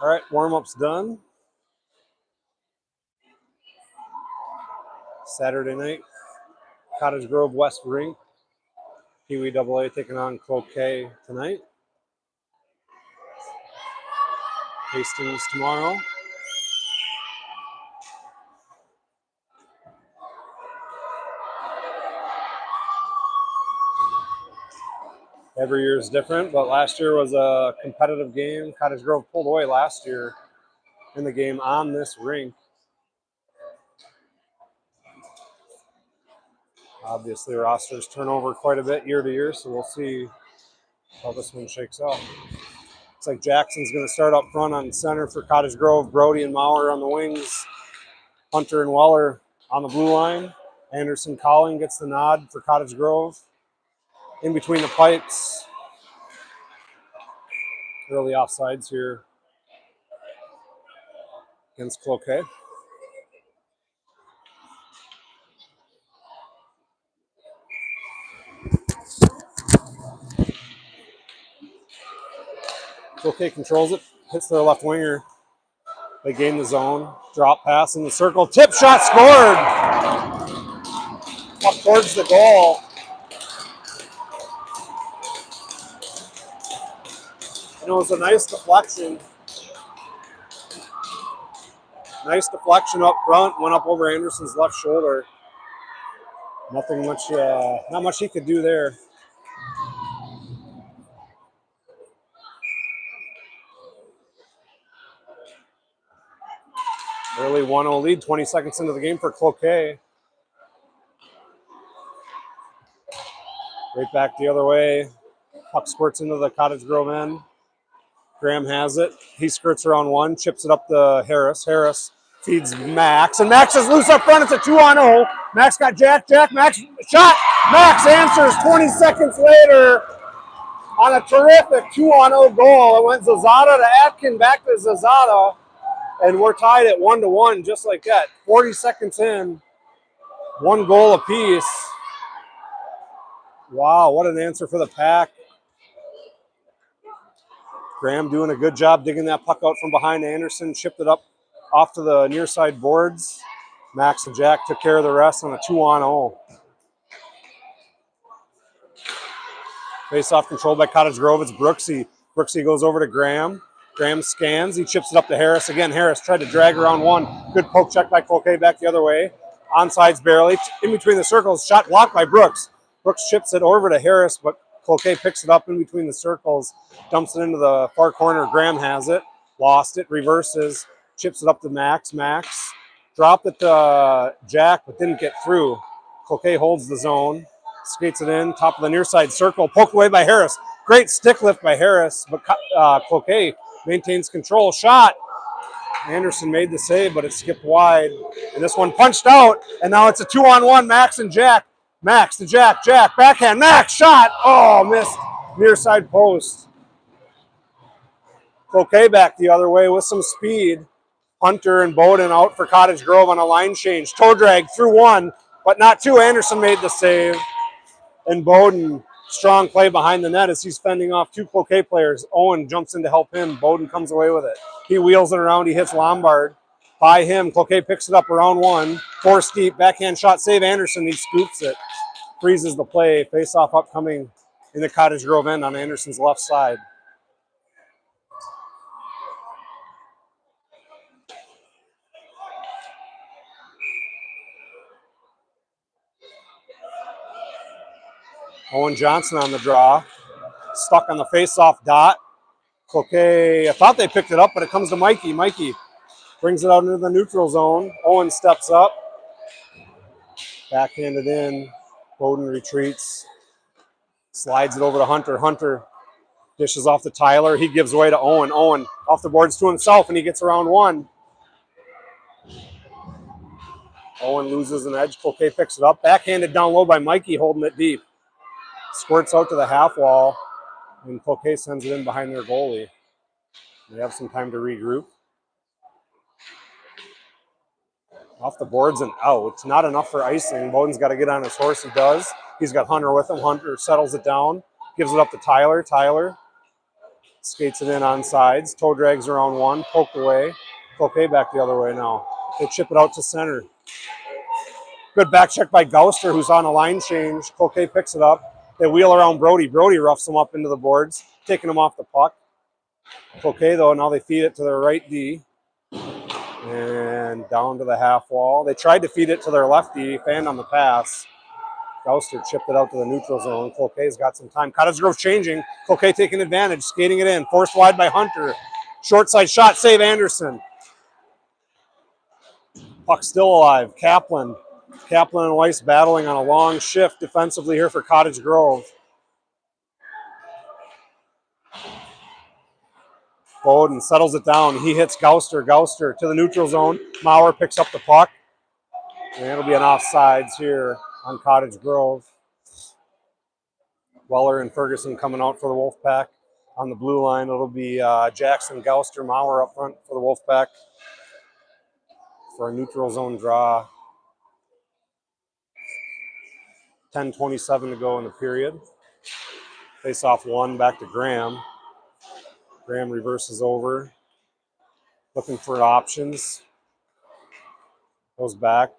All right, warm-up's done. Saturday night, Cottage Grove West Rink. PWAA taking on Cloquet tonight. Hastings tomorrow. Every year is different, but last year was a competitive game. Cottage Grove pulled away last year in the game on this rink. Obviously, rosters turn over quite a bit year to year, so we'll see how this one shakes out. Looks like Jackson's going to start up front on center for Cottage Grove. Brody and Maurer on the wings. Hunter and Weller on the blue line. Anderson Colling gets the nod for Cottage Grove. In between the pipes. Early offsides here against Cloquet. Cloquet controls it, hits their left winger. They gain the zone. Drop pass in the circle. Tip shot scored! Up towards the goal. And it was a nice deflection. Nice deflection up front. Went up over Anderson's left shoulder. Nothing much, not much he could do there. Early 1-0 lead, 20 seconds into the game for Cloquet. Right back the other way. Puck squirts into the Cottage Grove end. Graham has it. He skirts around one, chips it up to Harris. Harris feeds Max, and Max is loose up front. It's a 2-on-0. Max got Jack. Max shot. Max answers 20 seconds later on a terrific 2-on-0 goal. It went Zazada to Atkin, back to Zazada, and we're tied at 1-1 just like that. 40 seconds in, one goal apiece. Wow, what an answer for the pack. Graham doing a good job digging that puck out from behind Anderson, chipped it up off to the near side boards. Max and Jack took care of the rest on a 2-on-0. Face-off controlled by Cottage Grove. It's Brooksy. Brooksy goes over to Graham. Graham scans. He chips it up to Harris. Again, Harris tried to drag around one. Good poke check by Cloquet back the other way. Onsides barely. In between the circles. Shot blocked by Brooks. Brooks chips it over to Harris, but Cloquet picks it up in between the circles. Dumps it into the far corner. Graham has it. Lost it. Reverses. Chips it up to Max. Max dropped it to Jack, but didn't get through. Cloquet holds the zone. Skates it in. Top of the near side circle. Poked away by Harris. Great stick lift by Harris, but Cloquet maintains control. Shot. Anderson made the save, but it skipped wide. And this one punched out, and now it's a 2-on-1. Max and Jack. Max to Jack. Jack. Backhand. Max. Shot. Oh, missed. Near side post. Cloquet back the other way with some speed. Hunter and Bowden out for Cottage Grove on a line change. Toe drag through one, but not two. Anderson made the save. And Bowden, strong play behind the net as he's fending off two Cloquet players. Owen jumps in to help him. Bowden comes away with it. He wheels it around. He hits Lombard. By him, Cloquet picks it up around one. Force deep, backhand shot, save Anderson. He scoops it. Freezes the play. Face-off upcoming in the Cottage Grove end on Anderson's left side. Owen Johnson on the draw. Stuck on the face-off dot. Cloquet, I thought they picked it up, but it comes to Mikey. Mikey brings it out into the neutral zone. Owen steps up. Backhanded in. Bowden retreats. Slides it over to Hunter. Hunter dishes off to Tyler. He gives way to Owen. Owen off the boards to himself, and he gets around one. Owen loses an edge. Cloquet picks it up. Backhanded down low by Mikey, holding it deep. Squirts out to the half wall, and Cloquet sends it in behind their goalie. They have some time to regroup. Off the boards and out. Not enough for icing. Bowden's got to get on his horse. He does. He's got Hunter with him. Hunter settles it down. Gives it up to Tyler. Tyler Skates it in on sides. Toe drags around one. Poked away. Cloquet back the other way now. They chip it out to center. Good back check by Gouster, who's on a line change. Cloquet picks it up. They wheel around Brody. Brody roughs them up into the boards, taking them off the puck. Cloquet, though, now they feed it to their right D. And down to the half wall. They tried to feed it to their left D, fanned on the pass. Gouster chipped it out to the neutral zone. Cloquet's got some time. Cottage Grove changing. Cloquet taking advantage, skating it in. Forced wide by Hunter. Short side shot, save Anderson. Puck still alive. Kaplan and Weiss battling on a long shift defensively here for Cottage Grove. Bowden settles it down. He hits Gouster. Gouster to the neutral zone. Maurer picks up the puck. And it'll be an offsides here on Cottage Grove. Weller and Ferguson coming out for the Wolfpack. On the blue line, it'll be Jackson, Gouster, Maurer up front for the Wolfpack for a neutral zone draw. 10:27 to go in the period. Face off one, back to Graham. Graham reverses over, looking for options. Goes back,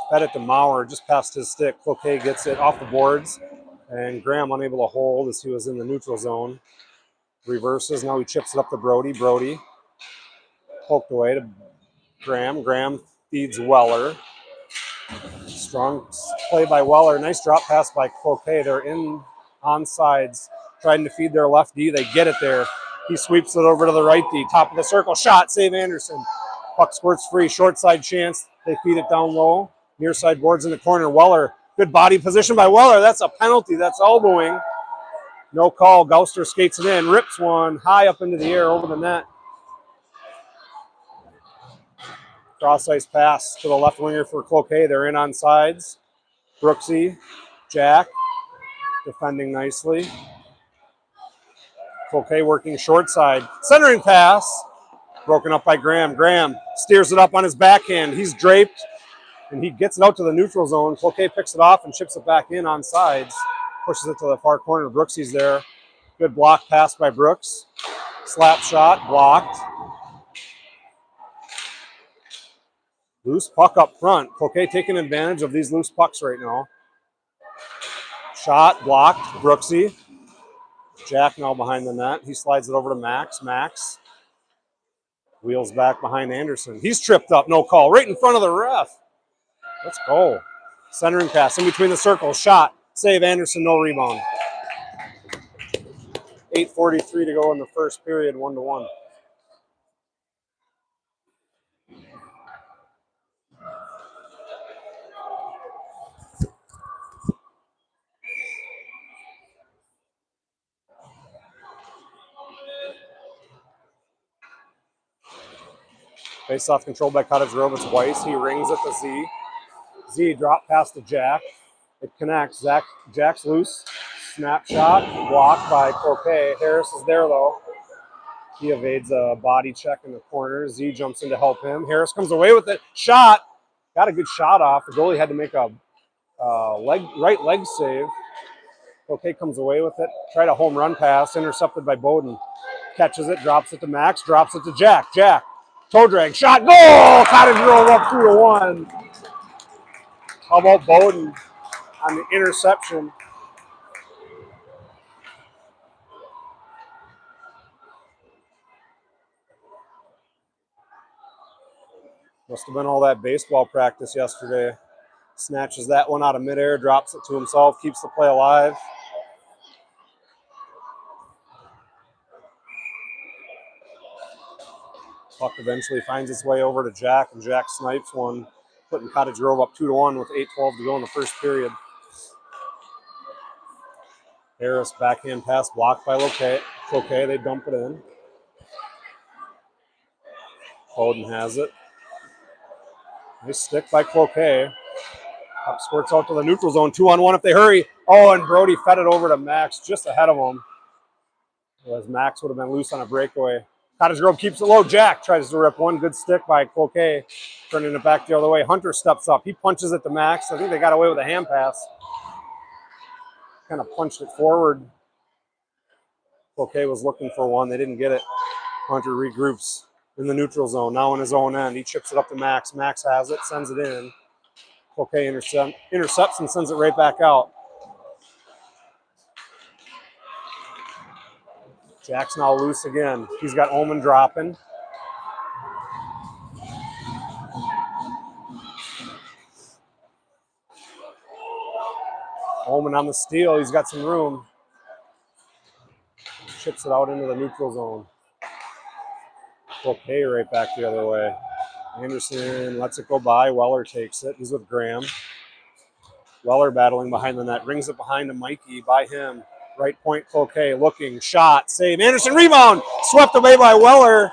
fed it to Maurer, just past his stick. Cloquet gets it off the boards, and Graham unable to hold as he was in the neutral zone. Reverses, now he chips it up to Brody. Brody poked away to Graham. Graham feeds Weller. Strong play by Weller. Nice drop pass by Cloquet. They're in on sides, trying to feed their left D. They get it there. He sweeps it over to the right D. Top of the circle. Shot. Save Anderson. Puck squirts free. Short side chance. They feed it down low. Near side boards in the corner. Weller. Good body position by Weller. That's a penalty. That's elbowing. No call. Gouster skates it in. Rips one high up into the air over the net. Cross ice pass to the left winger for Cloquet. They're in on sides. Brooksy. Jack. Defending nicely. Cloquet working short side. Centering pass. Broken up by Graham. Graham steers it up on his backhand. He's draped, and he gets it out to the neutral zone. Cloquet picks it off and chips it back in on sides. Pushes it to the far corner. Brooksy's there. Good block pass by Brooks. Slap shot. Blocked. Loose puck up front. Cloquet taking advantage of these loose pucks right now. Shot. Blocked. Brooksy. Jack now behind the net. He slides it over to Max. Max wheels back behind Anderson. He's tripped up. No call. Right in front of the ref. Let's go. Centering pass in between the circles. Shot. Save Anderson. No rebound. 8:43 to go in the first period. 1-1. Face off controlled by Cottage Grove. It's Weiss. He rings it to Z. Z drop pass to Jack. It connects. Jack's loose. Snapshot. Blocked by Cloquet. Harris is there though. He evades a body check in the corner. Z jumps in to help him. Harris comes away with it. Shot. Got a good shot off. The goalie had to make a right leg save. Cloquet comes away with it. Tried a home run pass. Intercepted by Bowden. Catches it. Drops it to Max. Drops it to Jack. Jack. Toe drag, shot, goal! Cottage Grove up 2-1. How about Bowden on the interception? Must have been all that baseball practice yesterday. Snatches that one out of midair, drops it to himself, keeps the play alive. Puck eventually finds its way over to Jack, and Jack snipes one, putting Cottage Grove up 2-1 with 8:12 to go in the first period. Harris backhand pass blocked by Cloquet. They dump it in. Bowden has it. Nice stick by Cloquet. Puck squirts out to the neutral zone. 2-on-1 if they hurry. Oh, and Brody fed it over to Max just ahead of him. Whereas Max would have been loose on a breakaway. Cottage Grove keeps it low. Jack tries to rip one. Good stick by Cloquet. Turning it back the other way. Hunter steps up. He punches it to Max. I think they got away with a hand pass. Kind of punched it forward. Cloquet was looking for one. They didn't get it. Hunter regroups in the neutral zone. Now in his own end. He chips it up to Max. Max has it, sends it in. Cloquet intercepts and sends it right back out. Jack's now loose again. He's got Omen dropping. Omen on the steal. He's got some room. Chips it out into the neutral zone. Cloquet right back the other way. Anderson lets it go by. Weller takes it. He's with Graham. Weller battling behind the net. Brings it behind to Mikey. By him. Right point, Cloquet looking. Shot. Save. Anderson rebound. Swept away by Weller.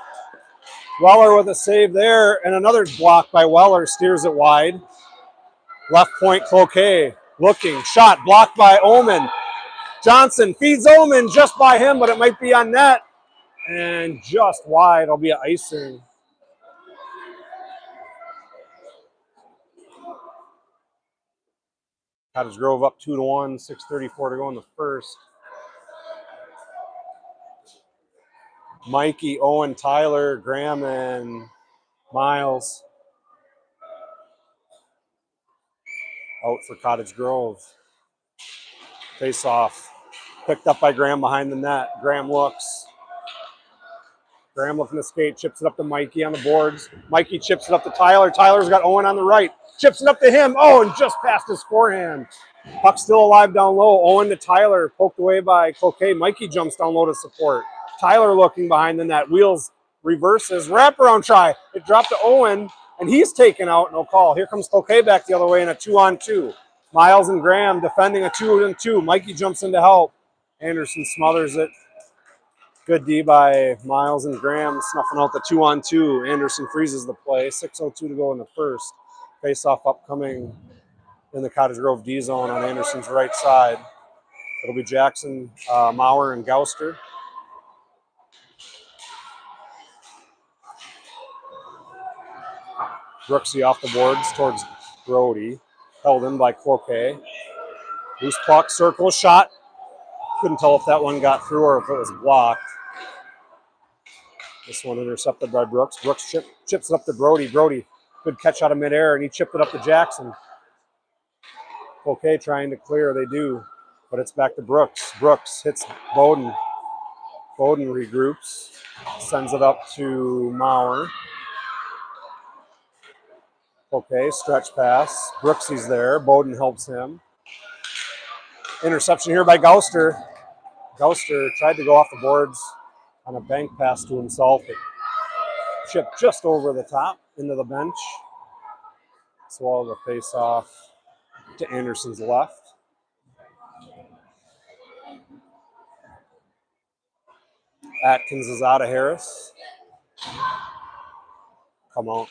Weller with a save there. And another block by Weller. Steers it wide. Left point, Cloquet looking. Shot. Blocked by Omen. Johnson feeds Omen just by him, but it might be on net. And just wide. It'll be an icing. Cottage Grove up 2-1, 6:34 to go in the first. Mikey, Owen, Tyler, Graham, and Miles out for Cottage Grove. Face off. Picked up by Graham behind the net. Graham looks. Graham looking to skate, chips it up to Mikey on the boards. Mikey chips it up to Tyler. Tyler's got Owen on the right. Chips it up to him. Oh, and just past his forehand. Puck still alive down low. Owen to Tyler. Poked away by Cloquet. Mikey jumps down low to support. Tyler looking behind the net. Wheels reverses. Wraparound try. It dropped to Owen, and he's taken out. No call. Here comes Cloquet back the other way in a 2-on-2. Miles and Graham defending a 2-on-2. Mikey jumps in to help. Anderson smothers it. Good D by Miles and Graham, snuffing out the 2-on-2. Anderson freezes the play. 6:02 to go in the first. Face-off upcoming in the Cottage Grove D zone on Anderson's right side. It'll be Jackson, Maurer, and Gouster. Brooksy off the boards towards Brody. Held in by Cloquet. Loose puck, circle, shot. Couldn't tell if that one got through or if it was blocked. This one intercepted by Brooks. Brooks chips it up to Brody. Brody, good catch out of midair, and he chipped it up to Jackson. Cloquet trying to clear. They do, but it's back to Brooks. Brooks hits Bowden. Bowden regroups, sends it up to Maurer. Cloquet, stretch pass. Brooksy's there. Bowden helps him. Interception here by Gouster. Gouster tried to go off the boards on a bank pass to himself. It chipped just over the top into the bench. Swallow the face off to Anderson's left. Atkins is out of Harris. Come out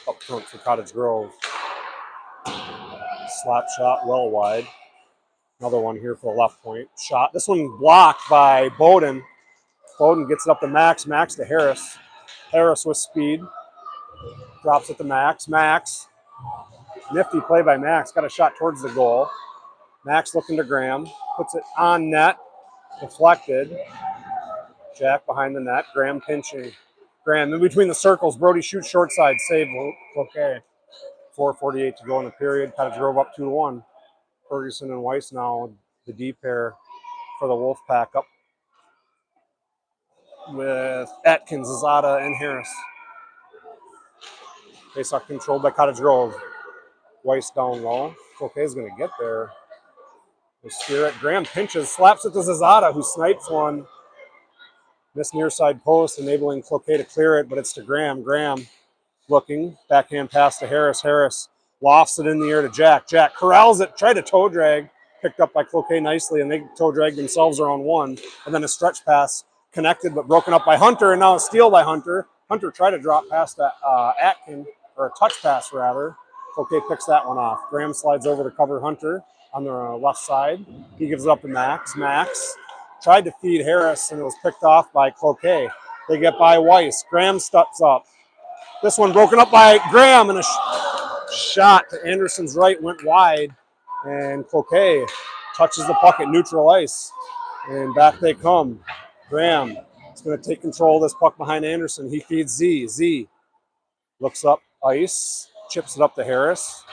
up front for Cottage Grove. Slap shot well wide. Another one here for the left point. Shot. This one blocked by Bowden. Bowden gets it up to Max. Max to Harris. Harris with speed. Drops it to Max. Max. Nifty play by Max. Got a shot towards the goal. Max looking to Graham. Puts it on net. Deflected. Jack behind the net. Graham pinching. Graham in between the circles. Brody shoots short side. Save. Okay. 4:48 to go in the period. Cottage Grove up 2-1. Ferguson and Weiss now, the D pair for the Wolfpack up with Atkins, Zada, and Harris. Faceoff controlled by Cottage Grove. Weiss down low. Cloquet is going to get there. They steer it. Graham pinches, slaps it to Zazada, who snipes one. Missed near side post, enabling Cloquet to clear it, but it's to Graham. Graham looking. Backhand pass to Harris. Harris lofts it in the air to Jack. Jack corrals it, tried to toe drag. Picked up by Cloquet nicely, and they toe drag themselves around one. And then a stretch pass connected, but broken up by Hunter, and now a steal by Hunter. Hunter tried to drop past Atkins, or a touch pass rather. Cloquet picks that one off. Graham slides over to cover Hunter on the left side. He gives it up to Max. Max tried to feed Harris, and it was picked off by Cloquet. They get by Weiss. Graham steps up. This one broken up by Graham, and a shot to Anderson's right went wide, and Cloquet touches the puck at neutral ice. And back they come. Graham is going to take control of this puck behind Anderson. He feeds Z. Z looks up ice, chips it up to Harris.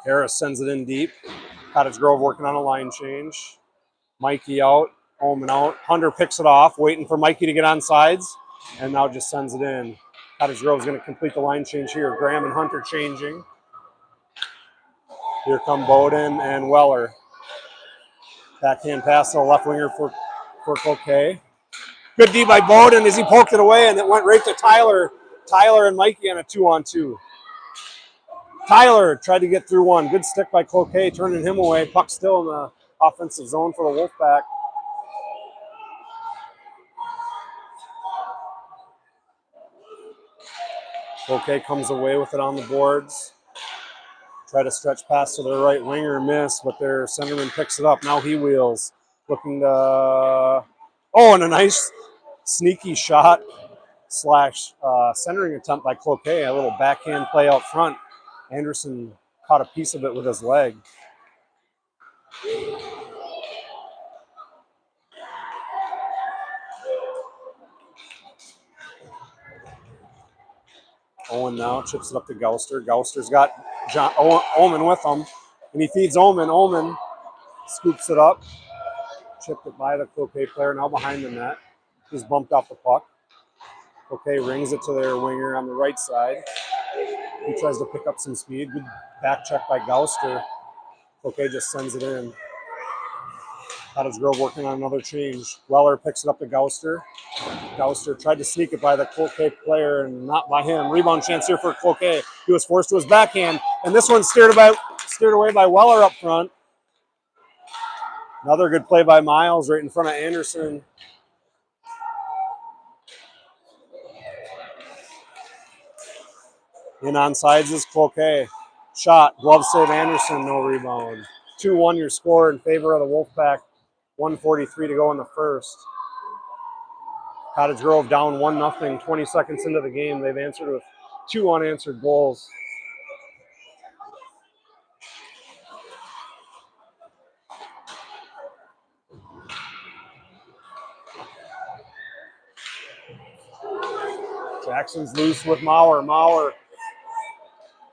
Harris sends it in deep. Cottage Grove working on a line change. Mikey out, Omen out. Hunter picks it off, waiting for Mikey to get on sides, and now just sends it in. Cottage Grove is going to complete the line change here. Graham and Hunter changing. Here come Bowden and Weller. Backhand pass to the left winger for Cloquet. Good D by Bowden as he poked it away, and it went right to Tyler. Tyler and Mikey on a 2-on-2. Tyler tried to get through one. Good stick by Cloquet, turning him away. Puck still in the offensive zone for the Wolfpack. Cloquet comes away with it on the boards. Try to stretch pass to their right winger, miss, but their centerman picks it up. Now he wheels, looking to... Oh, and a nice sneaky shot slash centering attempt by Cloquet. A little backhand play out front. Anderson caught a piece of it with his leg. Owen now chips it up to Gouster. Gouster's got Omen with him, and he feeds Omen. Omen scoops it up, chipped it by the Cloquet player, now behind the net. He's bumped off the puck. Cloquet rings it to their winger on the right side. He tries to pick up some speed. Good back check by Gouster. Cloquet just sends it in. Cottage Grove working on another change. Weller picks it up to Gouster. Gouster tried to sneak it by the Cloquet player and not by him. Rebound chance here for Cloquet. He was forced to his backhand, and this one steered away by Weller up front. Another good play by Miles right in front of Anderson. In on sides is Cloquet. Shot, glove save Anderson, no rebound. 2-1 your score in favor of the Wolfpack. 1:43 to go in the first. Cottage Grove down 1-0, 20 seconds into the game. They've answered with 2 unanswered goals. Jackson's loose with Maurer. Maurer.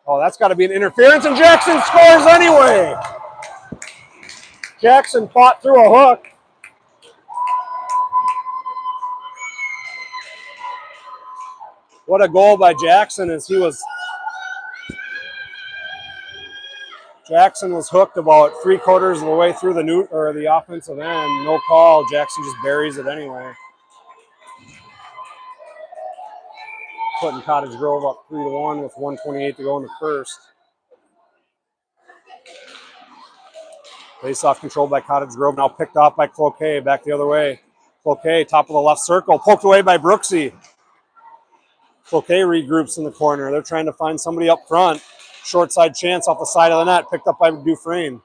Oh, that's got to be an interference, and Jackson scores anyway. Jackson fought through a hook. What a goal by Jackson as Jackson was hooked about 3/4 of the way through the offensive end. No call. Jackson just buries it anyway. Putting Cottage Grove up 3-1 with 1:28 to go in the first. Face-off controlled by Cottage Grove, now picked off by Cloquet, back the other way. Cloquet, top of the left circle, poked away by Brooksy. Cloquet regroups in the corner. They're trying to find somebody up front. Short side chance off the side of the net, picked up by Dufresne.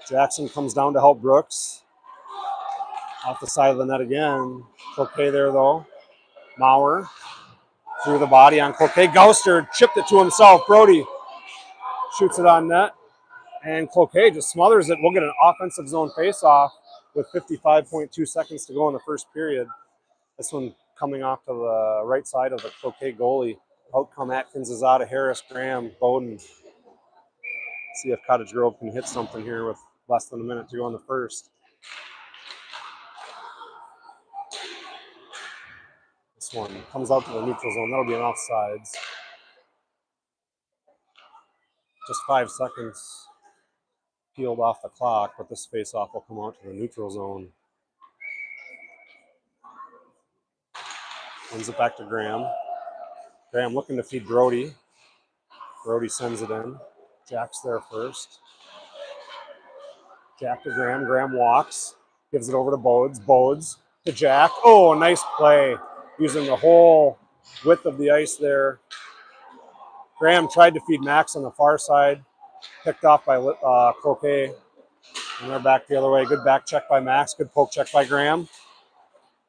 Jackson comes down to help Brooks. Off the side of the net again. Cloquet there, though. Maurer through the body on Cloquet. Gouster chipped it to himself. Brody shoots it on net. And Cloquet just smothers it. We'll get an offensive zone face-off with 55.2 seconds to go in the first period. This one coming off to the right side of the Cloquet goalie. Out come Atkins is out of Harris, Graham, Bowden. See if Cottage Grove can hit something here with less than a minute to go in the first. This one comes out to the neutral zone. That'll be an offsides. Just 5 seconds peeled off the clock, but this face-off will come out to the neutral zone. Sends it back to Graham. Graham looking to feed Brody. Brody sends it in. Jack's there first. Jack to Graham. Graham walks. Gives it over to Bodes. Bodes to Jack. Oh, nice play. Using the whole width of the ice there. Graham tried to feed Max on the far side. Picked off by Cloquet. And they're back the other way. Good back check by Max. Good poke check by Graham.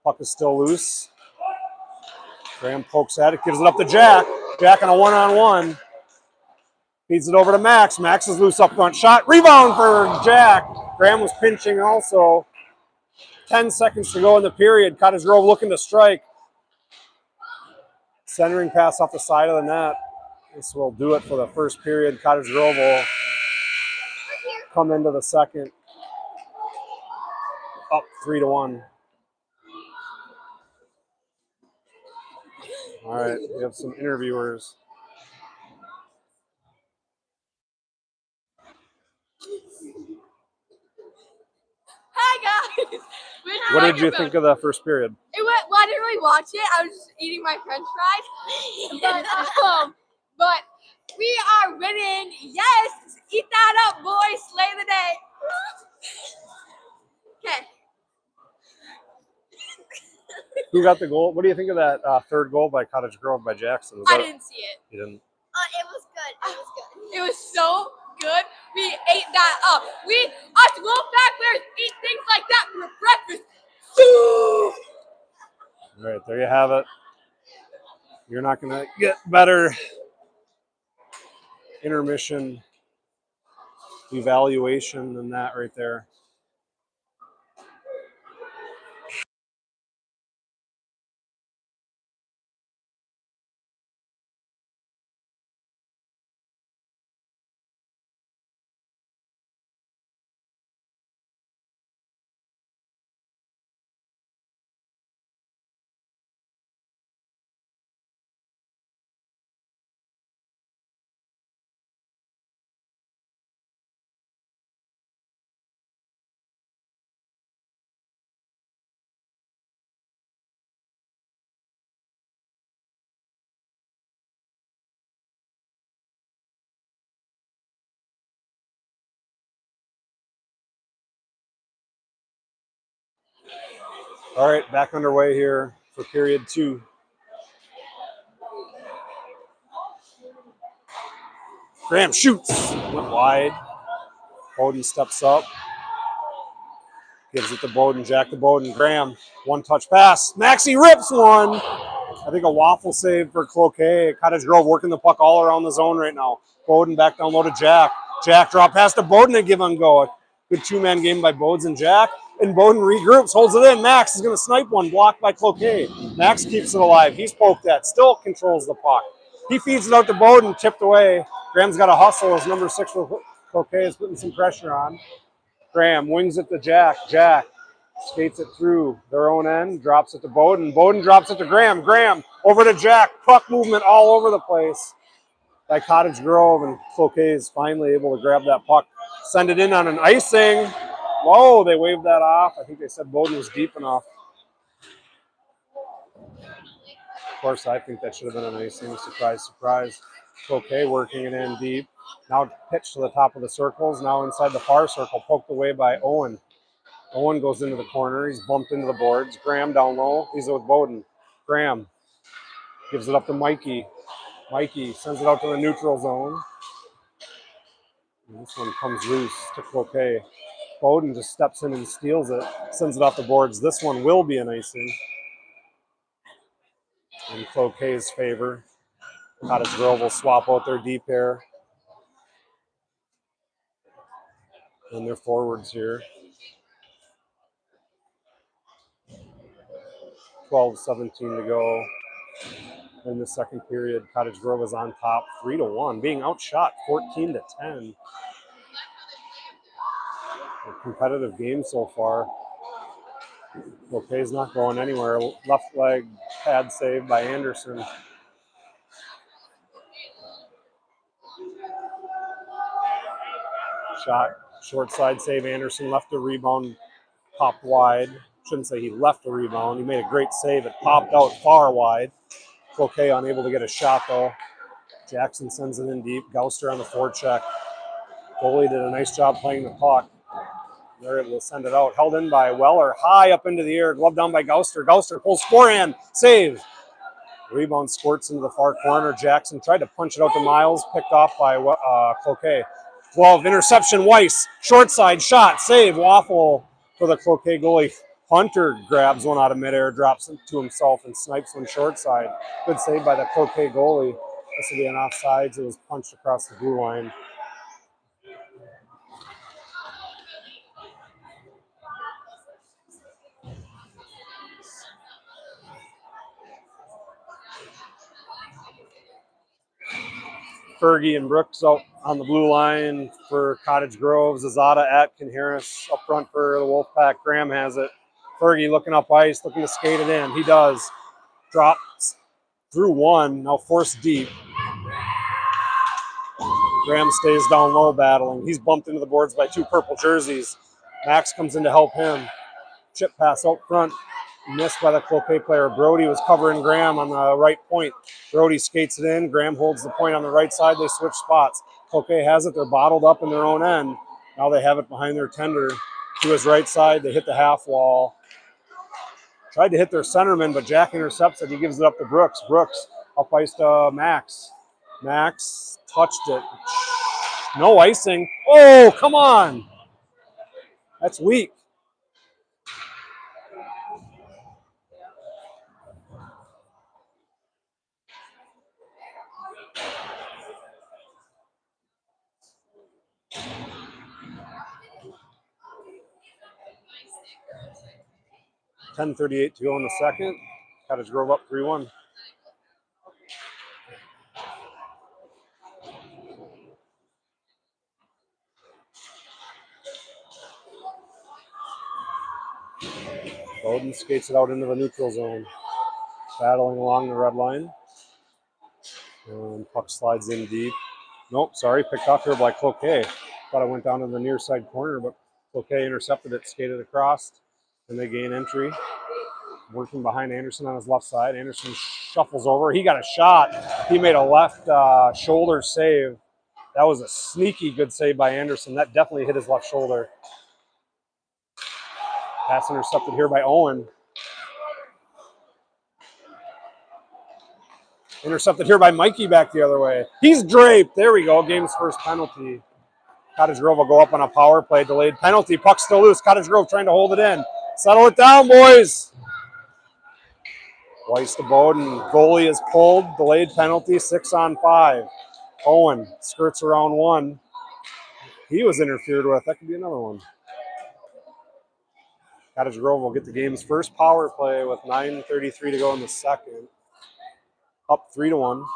Puck is still loose. Graham pokes at it. Gives it up to Jack. Jack on a 1-on-1. Feeds it over to Max. Max is loose up front. Shot. Rebound for Jack. Graham was pinching also. 10 seconds to go in the period. Cottage Grove looking to strike. Centering pass off the side of the net. This will do it for the first period. Cottage Grove will come into the second. Up 3-1. All right, we have some interviewers. Hi guys. What did you think of the first period? Well, I didn't really watch it. I was just eating my French fries. But we are winning. Yes, eat that up, boys. Slay the day. Okay. Who got the goal? What do you think of that third goal by Cottage Grove by Jackson? I didn't see it. You didn't? It was good. It was good. It was so good. We ate that up. Us Wolfpack players eat things like that for breakfast. All right, there you have it. You're not going to get better intermission evaluation than that right there. All right, back underway here for period 2. Graham shoots. Went wide. Bowden steps up. Gives it to Bowden. Jack to Bowden. Graham, one-touch pass. Maxie rips one. I think a waffle save for Cloquet. Cottage Grove working the puck all around the zone right now. Bowden back down low to Jack. Jack drop pass to Bowden and give and go. Good two-man game by Bodes and Jack. And Bowden regroups, holds it in. Max is going to snipe one, blocked by Cloquet. Max keeps it alive. He's poked at, still controls the puck. He feeds it out to Bowden, tipped away. Graham's got a hustle as number 6 for Cloquet is putting some pressure on. Graham wings it to Jack. Jack skates it through their own end, drops it to Bowden. Bowden drops it to Graham. Graham over to Jack. Puck movement all over the place by Cottage Grove, and Cloquet is finally able to grab that puck, send it in on an icing. Whoa, they waved that off. I think they said Bowden was deep enough. Of course, I think that should have been an icing. Surprise, surprise. Cloquet working it in deep. Now pitched to the top of the circles. Now inside the far circle, poked away by Owen. Owen goes into the corner. He's bumped into the boards. Graham down low. He's with Bowden. Graham gives it up to Mikey. Mikey sends it out to the neutral zone. And this one comes loose to Cloquet. Bowden just steps in and steals it, sends it off the boards. This one will be an icing in Cloquet's favor. Cottage Grove will swap out their deep pair and their forwards here. 12-17 to go in the second period. Cottage Grove is on top 3-1, being outshot 14-10. A competitive game so far. Cloquet's not going anywhere. Left leg pad save by Anderson. Shot, short side save. Anderson left a rebound, popped wide. Shouldn't say he left a rebound. He made a great save. It popped out far wide. Cloquet unable to get a shot though. Jackson sends it in deep. Gouster on the forecheck. Goalie did a nice job playing the puck. They're able to send it out. Held in by Weller. High up into the air. Glove down by Gouster. Gouster pulls forehand. Save. Rebound squirts into the far corner. Jackson tried to punch it out to Miles. Picked off by Cloquet. Glove. Interception. Weiss. Short side shot. Save. Waffle for the Cloquet goalie. Hunter grabs one out of midair. Drops it to himself and snipes one short side. Good save by the Cloquet goalie. This will be an offsides. It was punched across the blue line. Fergie and Brooks out on the blue line for Cottage Grove. Zazada, Atkin, Harris up front for the Wolfpack. Graham has it. Fergie looking up ice, looking to skate it in. He does. Drops through one, now forced deep. Graham stays down low battling. He's bumped into the boards by two purple jerseys. Max comes in to help him. Chip pass out front. Missed by the Cloquet player. Brody was covering Graham on the right point. Brody skates it in. Graham holds the point on the right side. They switch spots. Cloquet has it. They're bottled up in their own end. Now they have it behind their tender to his right side. They hit the half wall. Tried to hit their centerman, but Jack intercepts it. He gives it up to Brooks. Brooks up ice to Max. Max touched it. No icing. Oh, come on. That's weak. .10:38 to go in the second. Cottage Grove up 3-1. Bowden skates it out into the neutral zone. Battling along the red line. And puck slides in deep. Nope, sorry, picked off here by Cloquet. Thought it went down to the near side corner, but Cloquet intercepted it, skated across, and they gain entry. Working behind Anderson on his left side. Anderson shuffles over. He got a shot. He made a left shoulder save. That was a sneaky good save by Anderson. That definitely hit his left shoulder. Pass intercepted here by Owen. Intercepted here by Mikey back the other way. He's draped. There we go. Game's first penalty. Cottage Grove will go up on a power play. Delayed penalty. Puck still loose. Cottage Grove trying to hold it in. Settle it down, boys. Weiss to Bowden. Goalie is pulled. Delayed penalty. 6-on-5. Owen skirts around one. He was interfered with. That could be another one. Cottage Grove will get the game's first power play with 9:33 to go in the second. Up 3-1.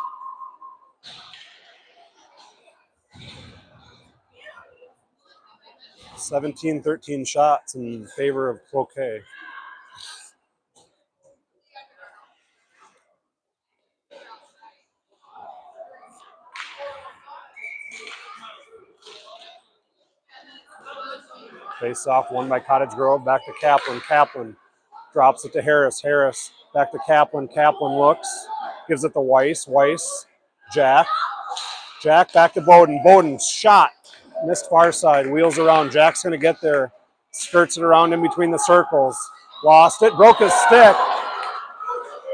(17-13) shots in favor of Cloquet. Face off, won by Cottage Grove. Back to Kaplan. Kaplan drops it to Harris. Harris back to Kaplan. Kaplan looks, gives it to Weiss. Weiss, Jack. Jack back to Bowden. Bowden shot, missed far side. Wheels around. Jack's going to get there. Skirts it around in between the circles. Lost it. Broke his stick.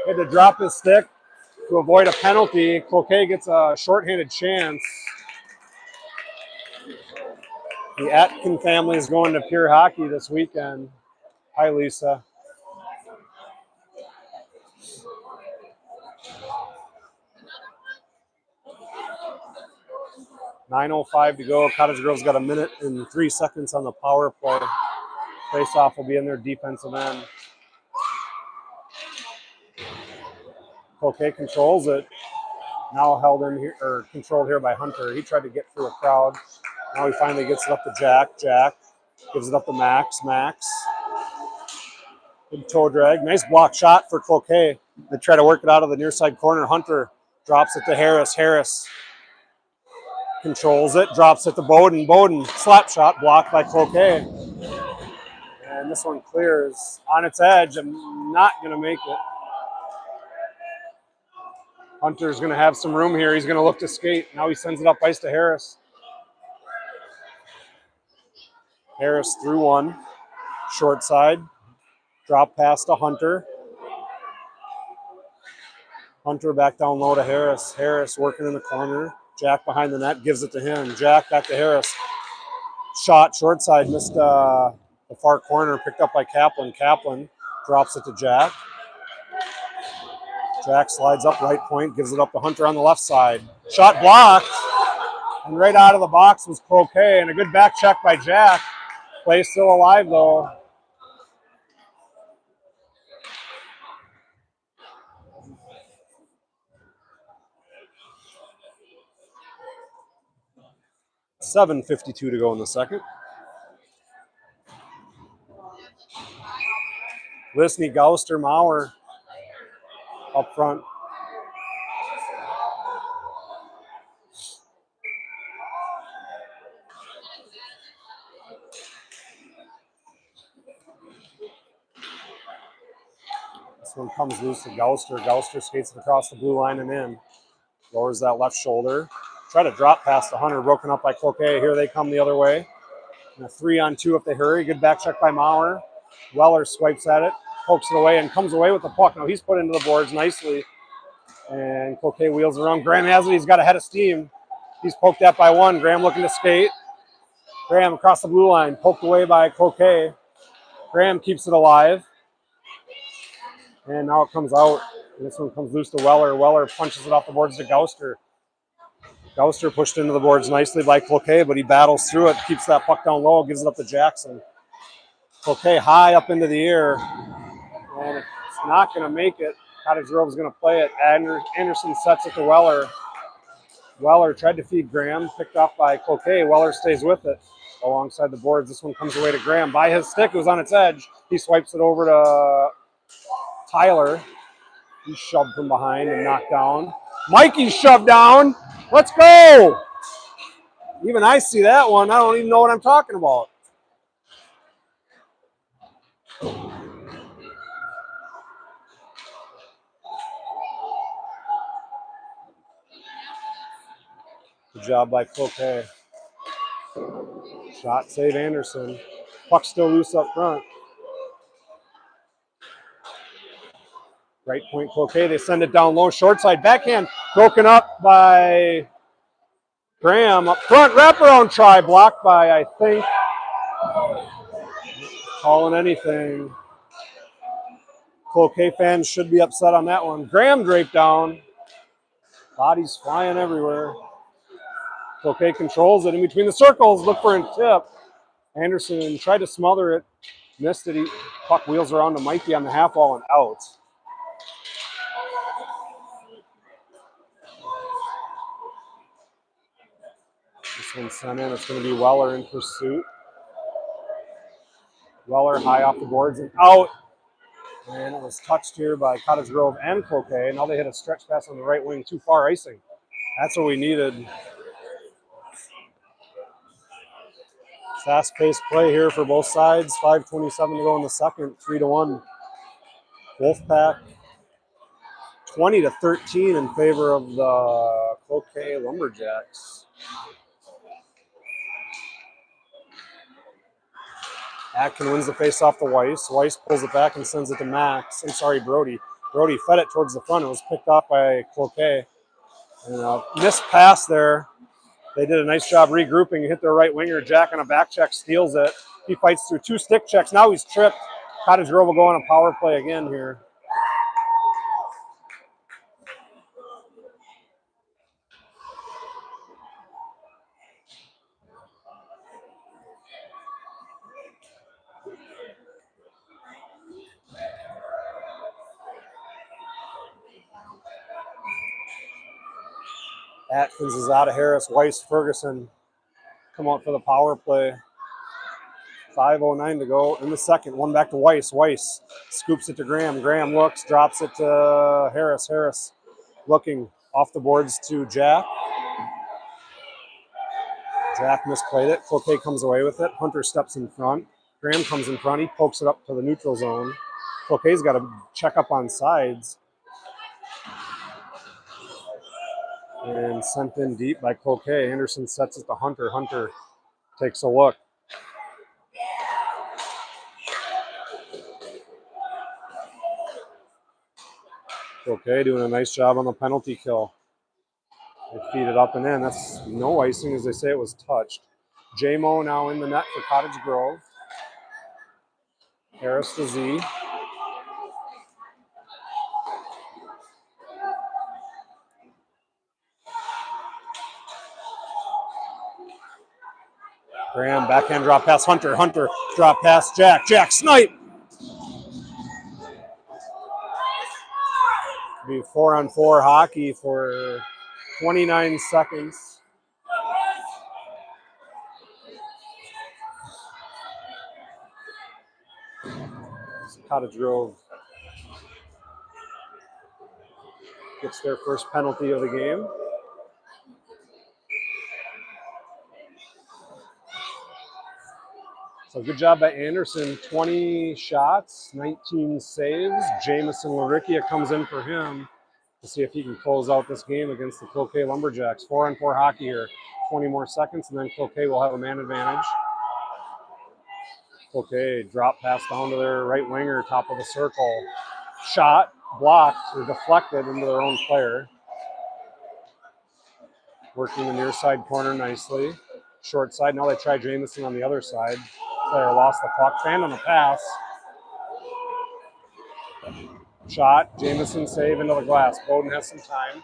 Had to drop his stick to avoid a penalty. Cloquet gets a shorthanded chance. The Atkin family is going to Pure Hockey this weekend. Hi, Lisa. .9:05 to go. Cottage Grove's got a minute and 3 seconds on the power play. Face-off will be in their defensive end. Cloquet controls it. Now held in here, or controlled here by Hunter. He tried to get through a crowd. Now he finally gets it up to Jack. Jack gives it up to Max. Max. Good toe drag. Nice block shot for Cloquet. They try to work it out of the near side corner. Hunter drops it to Harris. Harris controls it. Drops it to Bowden. Bowden. Slap shot blocked by Cloquet. And this one clears on its edge. I'm not going to make it. Hunter's going to have some room here. He's going to look to skate. Now he sends it up ice to Harris. Harris through one. Short side. Drop pass to Hunter. Hunter back down low to Harris. Harris working in the corner. Jack behind the net gives it to him. Jack back to Harris. Shot short side. Missed the far corner. Picked up by Kaplan. Kaplan drops it to Jack. Jack slides up right point, gives it up to Hunter on the left side. Shot blocked. And right out of the box was Cloquet, and a good back check by Jack. Play still alive, though. .752 to go in the second. Lisney, Gauster, Maurer up front. This one comes loose to Gauster. Gauster skates it across the blue line and in. Lowers that left shoulder. Try to drop past the Hunter, broken up by Cloquet. Here they come the other way. And a 3-on-2 if they hurry. Good back check by Maurer. Weller swipes at it, pokes it away, and comes away with the puck. Now he's put into the boards nicely. And Cloquet wheels around. Graham has it. He's got a head of steam. He's poked at by one. Graham looking to skate. Graham across the blue line. Poked away by Cloquet. Graham keeps it alive. And now it comes out. And this one comes loose to Weller. Weller punches it off the boards to Gauster. Gauster pushed into the boards nicely by Cloquet, but he battles through it, keeps that puck down low, gives it up to Jackson. Cloquet high up into the air, and it's not going to make it. Cottage Grove's going to play it. Anderson sets it to Weller. Weller tried to feed Graham, picked off by Cloquet. Weller stays with it alongside the boards. This one comes away to Graham. By his stick, it was on its edge. He swipes it over to Tyler. He's shoved from behind and knocked down. Mikey's shoved down. Let's go. Even I see that one. I don't even know what I'm talking about. Good job by Cloquet. Shot save Anderson. Puck still loose up front. Right point Cloquet. They send it down low. Short side backhand. Broken up by Graham. Up front. Wraparound try. Blocked by, I think, calling anything. Cloquet fans should be upset on that one. Graham draped down. Bodies flying everywhere. Cloquet controls it in between the circles. Look for a tip. Anderson tried to smother it. Missed it. Puck wheels around to Mikey on the half wall and out. This one's sent in. It's going to be Weller in pursuit. Weller high off the boards and out. And it was touched here by Cottage Grove and Cloquet. Now they hit a stretch pass on the right wing. Too far icing. That's what we needed. Fast-paced play here for both sides. 5:27 to go in the second. 3-1. Wolfpack 20-13 in favor of the Cloquet Lumberjacks. Atkin wins the face-off to Weiss. Weiss pulls it back and sends it to Max. Brody. Brody fed it towards the front. It was picked off by Cloquet. And a missed pass there. They did a nice job regrouping. Hit their right winger. Jack on a back check steals it. He fights through two stick checks. Now he's tripped. Cottage Grove will go on a power play again here. Atkins is out of Harris. Weiss, Ferguson come out for the power play. 5:09 to go in the second. One back to Weiss. Weiss scoops it to Graham. Graham looks, drops it to Harris. Harris looking off the boards to Jack. Jack misplayed it. Cloquet comes away with it. Hunter steps in front. Graham comes in front. He pokes it up to the neutral zone. Cloquet's got to check up on sides. And sent in deep by Cloquet. Anderson sets it to Hunter. Hunter takes a look. Cloquet doing a nice job on the penalty kill. They feed it up and in. That's no icing, as they say it was touched. J-Mo now in the net for Cottage Grove. Harris to Z. Graham, backhand drop pass, Hunter. Hunter, drop pass, Jack. Jack, snipe. Be 4-on-4 hockey for 29 seconds. Cottage Grove gets their first penalty of the game. So good job by Anderson. 20 shots, 19 saves. Jamison Laricchia comes in for him to see if he can close out this game against the Cloquet Lumberjacks. 4-on-4 hockey here. 20 more seconds, and then Cloquet will have a man advantage. Cloquet drop pass down to their right winger, top of the circle. Shot, blocked, or deflected into their own player. Working the near side corner nicely. Short side, now they try Jamison on the other side. Player lost the puck, fan on the pass. Shot, Jamison save into the glass. Bowden has some time.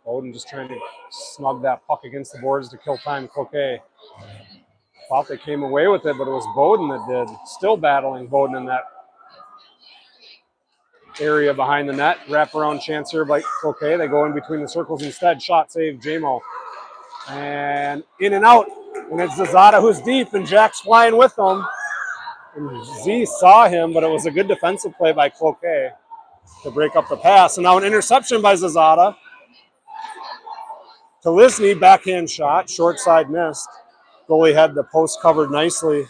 Bowden just trying to snug that puck against the boards to kill time. Cloquet thought they came away with it, but it was Bowden that did. Still battling Bowden in that area behind the net. Wraparound chance here by Cloquet. They go in between the circles instead. Shot save, Jamo. And in and out. And it's Zazada who's deep, and Jack's flying with them. And Z saw him, but it was a good defensive play by Cloquet to break up the pass. And now an interception by Zazada. To Lisney, backhand shot, short side missed. Goalie had the post covered nicely.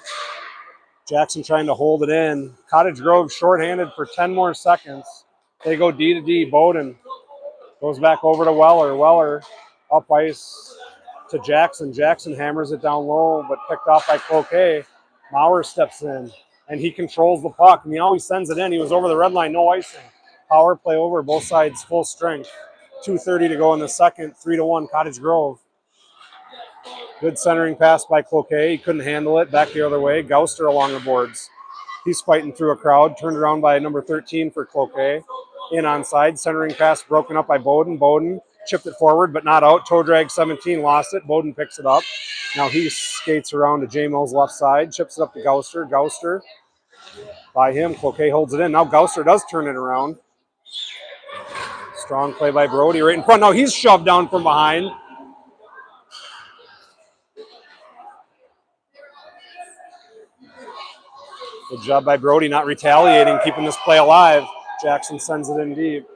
Jackson trying to hold it in. Cottage Grove shorthanded for 10 more seconds. They go D to D. Bowden goes back over to Weller. Weller up ice to Jackson. Jackson hammers it down low, but picked off by Cloquet. Maurer steps in, and he controls the puck, and he always sends it in. He was over the red line, no icing. Power play over, both sides full strength. 2:30 to go in the second, 3-1 Cottage Grove. Good centering pass by Cloquet. He couldn't handle it. Back the other way. Gouster along the boards. He's fighting through a crowd. Turned around by number 13 for Cloquet. In onside. Centering pass broken up by Bowden. Bowden chipped it forward, but not out. Toe drag 17. Lost it. Bowden picks it up. Now he skates around to J-Mo's left side. Chips it up to Gouster. Gouster by him. Cloquet holds it in. Now Gouster does turn it around. Strong play by Brody right in front. Now he's shoved down from behind. Good job by Brody not retaliating, keeping this play alive. Jackson sends it in deep.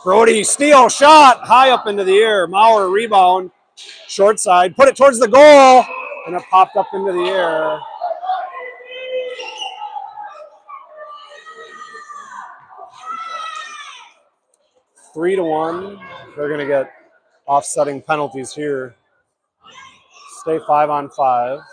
Brody, steal, shot, high up into the air. Maurer, rebound, short side. Put it towards the goal, and it popped up into the air. Three to one. They're going to get offsetting penalties here. Stay 5-on-5.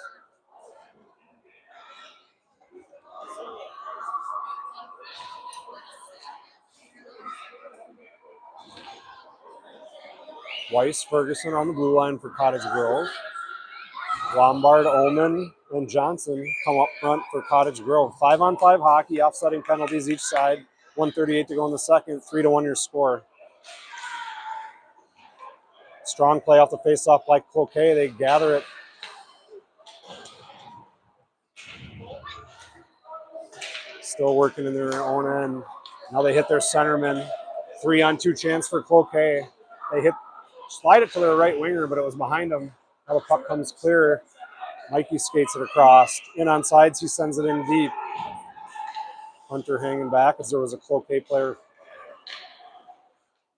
Weiss, Ferguson on the blue line for Cottage Grove. Lombard, Ullman, and Johnson come up front for Cottage Grove. 5-on-5 hockey, offsetting penalties each side. 1:38 to go in the second. 3-1 your score. Strong play off the faceoff by Cloquet. They gather it. Still working in their own end. Now they hit their centerman. 3-on-2 chance for Cloquet. They slide it to their right winger, but it was behind them. Now the puck comes clear. Mikey skates it across. In on sides, he sends it in deep. Hunter hanging back as there was a Cloquet player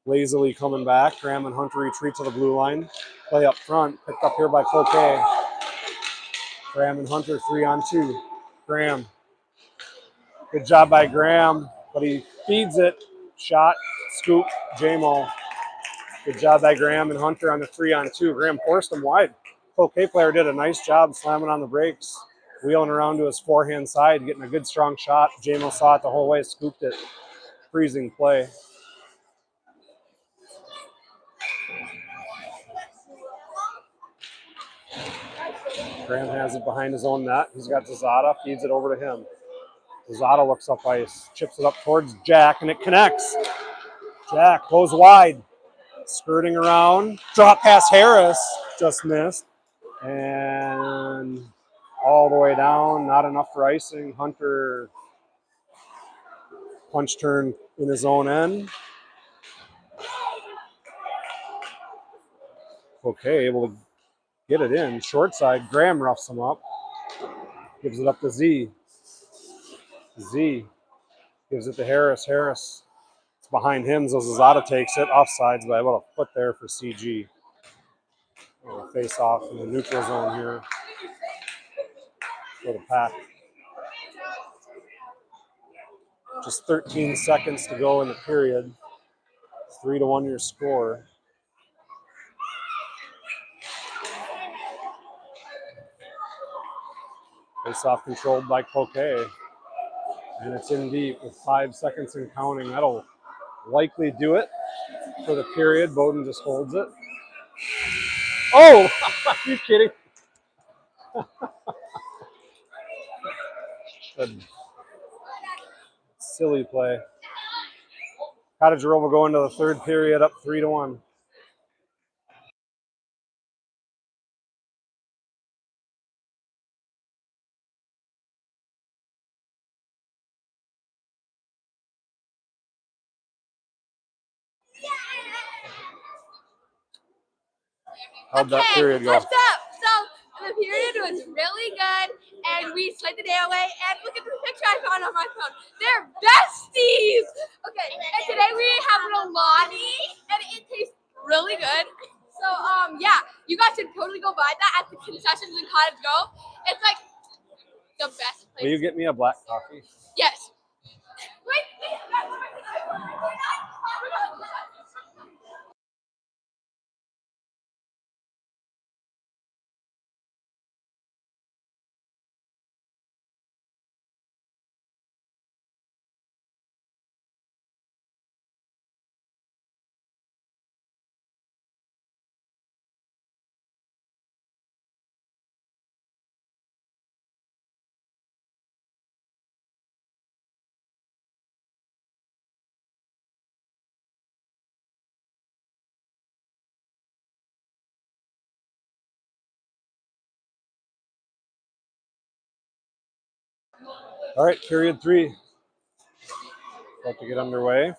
lazily coming back. Graham and Hunter retreat to the blue line. Play up front, picked up here by Cloquet. Graham and Hunter 3-on-2. Graham. Good job by Graham, but he feeds it. Shot, scoop, J-Mo. Good job by Graham and Hunter on the 3-on-2. Graham forced him wide. Cloquet player did a nice job slamming on the brakes, wheeling around to his forehand side, getting a good strong shot. J-Mo saw it the whole way, scooped it. Freezing play. Graham has it behind his own net. He's got Zazada, feeds it over to him. Zazada looks up ice, chips it up towards Jack, and it connects. Jack goes wide. Skirting around, drop past Harris, just missed. And all the way down, not enough for icing. Hunter punch turn in his own end. Okay, able to get it in. Short side, Graham roughs him up. Gives it up to Z. Z gives it to Harris. Harris, it's behind him. Zozazada takes it. Offsides by about a foot there for CG. Face off in the neutral zone here for the Pack. Just 13 seconds to go in the period. 3-1 your score. Face off controlled by Cloquet. And it's in deep with 5 seconds and counting. That'll likely do it for the period. Bowden just holds it. Oh, are you kidding? Good. Silly play. Cottage Grove will go into the third period up 3-1. How'd that period go? What's up? So the period was really good, and we slayed the day away. And look at the picture I found on my phone. They're besties. Okay, and today we have an Alani, and it tastes really good. So yeah, you guys should totally go buy that at the concessions in Cottage Grove. It's like the best place. Will you get me a black coffee? Yes. Wait. All right, period 3. About to get underway.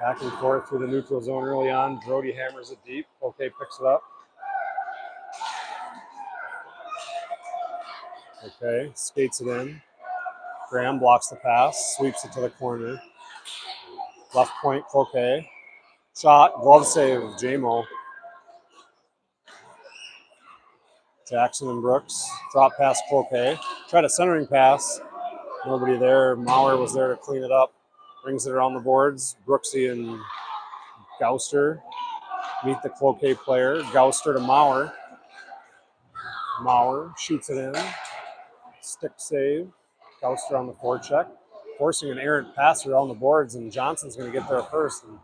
Back and forth through the neutral zone early on. Brody hammers it deep. Okay, picks it up. Okay, skates it in. Graham blocks the pass, sweeps it to the corner. Left point, Cloquet. Shot, glove save, J-Mo. Jackson and Brooks. Drop pass, Cloquet. Tried a centering pass. Nobody there. Maurer was there to clean it up. Brings it around the boards. Brooksy and Gauster meet the Cloquet player. Gauster to Maurer. Maurer shoots it in. Stick save. Gauster on the forecheck. Forcing an errant pass around the boards, and Johnson's going to get there first and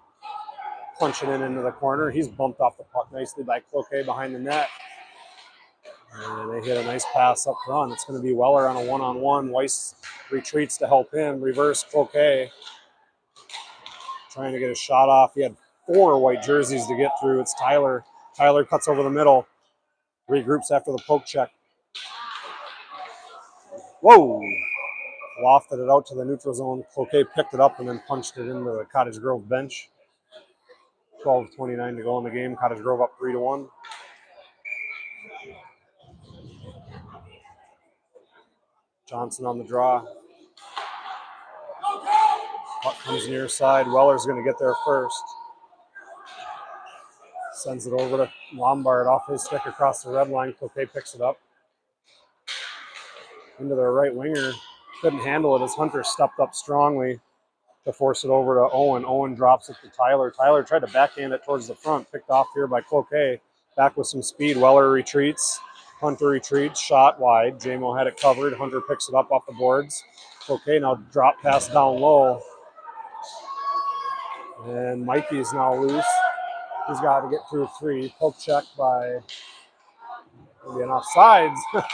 punch it in into the corner. He's bumped off the puck nicely by Cloquet behind the net. And they hit a nice pass up front. It's going to be Weller on a one-on-one. Weiss retreats to help him. Reverse Cloquet. Trying to get a shot off. He had 4 white jerseys to get through. It's Tyler. Tyler cuts over the middle. Regroups after the poke check. Whoa! Lofted it out to the neutral zone. Cloquet picked it up and then punched it into the Cottage Grove bench. 12:29 to go in the game. Cottage Grove up 3-1. Johnson on the draw. Puck comes near side. Weller's going to get there first. Sends it over to Lombard off his stick across the red line. Cloquet picks it up. Into their right winger. Couldn't handle it as Hunter stepped up strongly to force it over to Owen. Owen drops it to Tyler. Tyler tried to backhand it towards the front. Picked off here by Cloquet. Back with some speed. Weller retreats. Hunter retreats. Shot wide. J-Mo had it covered. Hunter picks it up off the boards. Cloquet now drop pass down low. And Mikey's now loose. He's got to get through 3. Poke check by maybe an offsides. I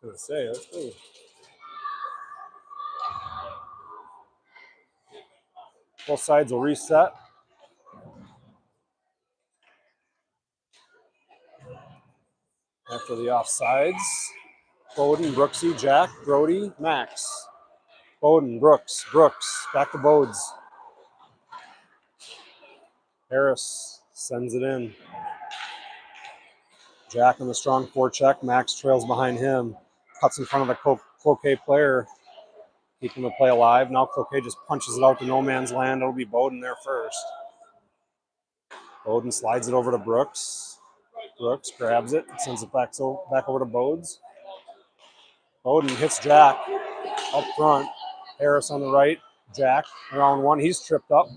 was going to say, let's go. Both sides will reset. After the offsides, Bowden, Brooksy, Jack, Brody, Max. Bowden, Brooks, back to Bodes. Harris sends it in. Jack on the strong forecheck. Max trails behind him. Cuts in front of the Cloquet player. Keeping the play alive. Now Cloquet just punches it out to no man's land. It'll be Bowden there first. Bowden slides it over to Brooks. Brooks grabs it, sends it back over to Bodes. Bowden hits Jack up front. Harris on the right. Jack around 1. He's tripped up.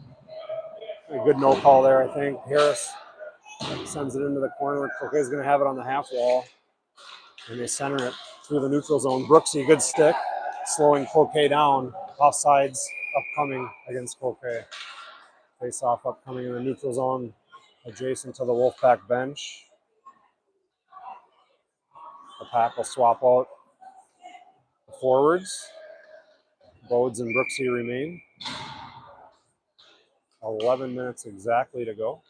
A good no call there, I think. Harris sends it into the corner. Cloquet's going to have it on the half wall. And they center it through the neutral zone. Brooksy, good stick. Slowing Cloquet down. Offsides upcoming against Cloquet. Face off upcoming in the neutral zone adjacent to the Wolfpack bench. The Pack will swap out the forwards. Bodes and Brooksy remain. 11 minutes exactly to go.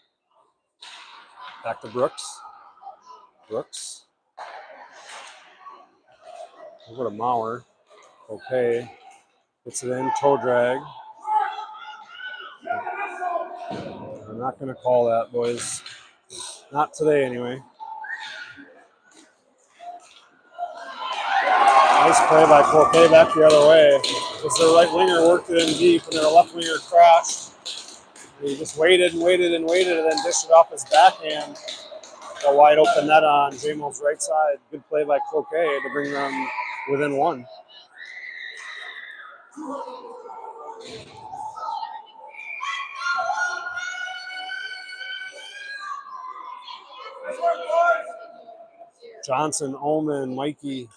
Back to Brooks. Brooks. Over to Maurer. Okay. Gets it in. Toe drag. I'm not going to call that, boys. Not today, anyway. Nice play by Cloquet back the other way. As their right winger worked it in deep and their left winger crashed. And he just waited and waited and waited and then dished it off his backhand. A wide open net on JMO's right side. Good play by Cloquet to bring them within 1. Johnson, Ullman, Mikey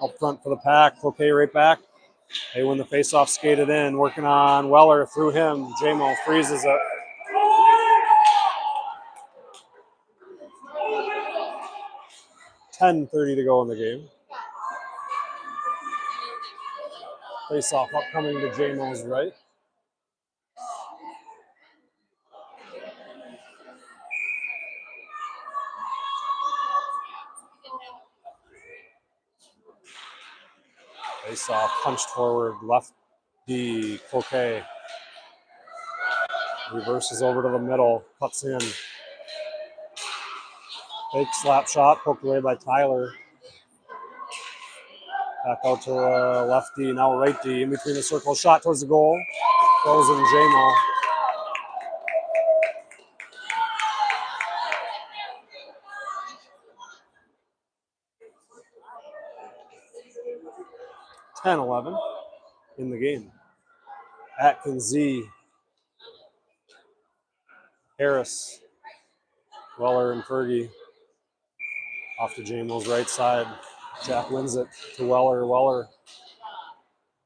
up front for the Pack. Cloquet right back. They win the faceoff, skated in, working on Weller through him. JMO freezes it. .10:30 to go in the game. Faceoff upcoming to JMO's right. Faceoff punched forward, left D, Cloquet. Reverses over to the middle, cuts in. Fake slap shot, poked away by Tyler. Back out to lefty, now right D, in between the circle. Shot towards the goal. Goes in JMO. .10-11 in the game. Atkins, Z. Harris. Weller and Fergie. Off to JMO's right side. Jack wins it to Weller. Weller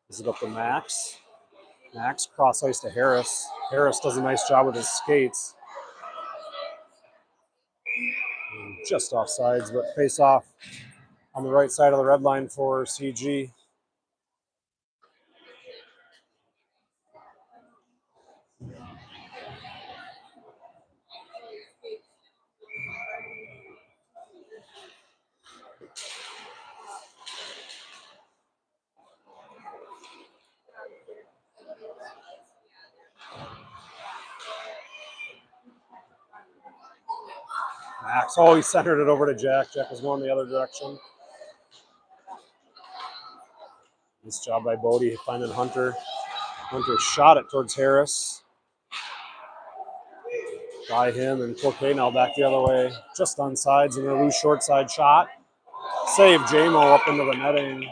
is it up to Max. Max cross ice to Harris. Harris does a nice job with his skates. Just offsides, but face off on the right side of the red line for CG. Max, he centered it over to Jack. Jack was going the other direction. Nice job by Bodie finding Hunter. Hunter shot it towards Harris. By him, and Cloquet now back the other way. Just on sides and a loose short side shot. Save JMO up into the netting.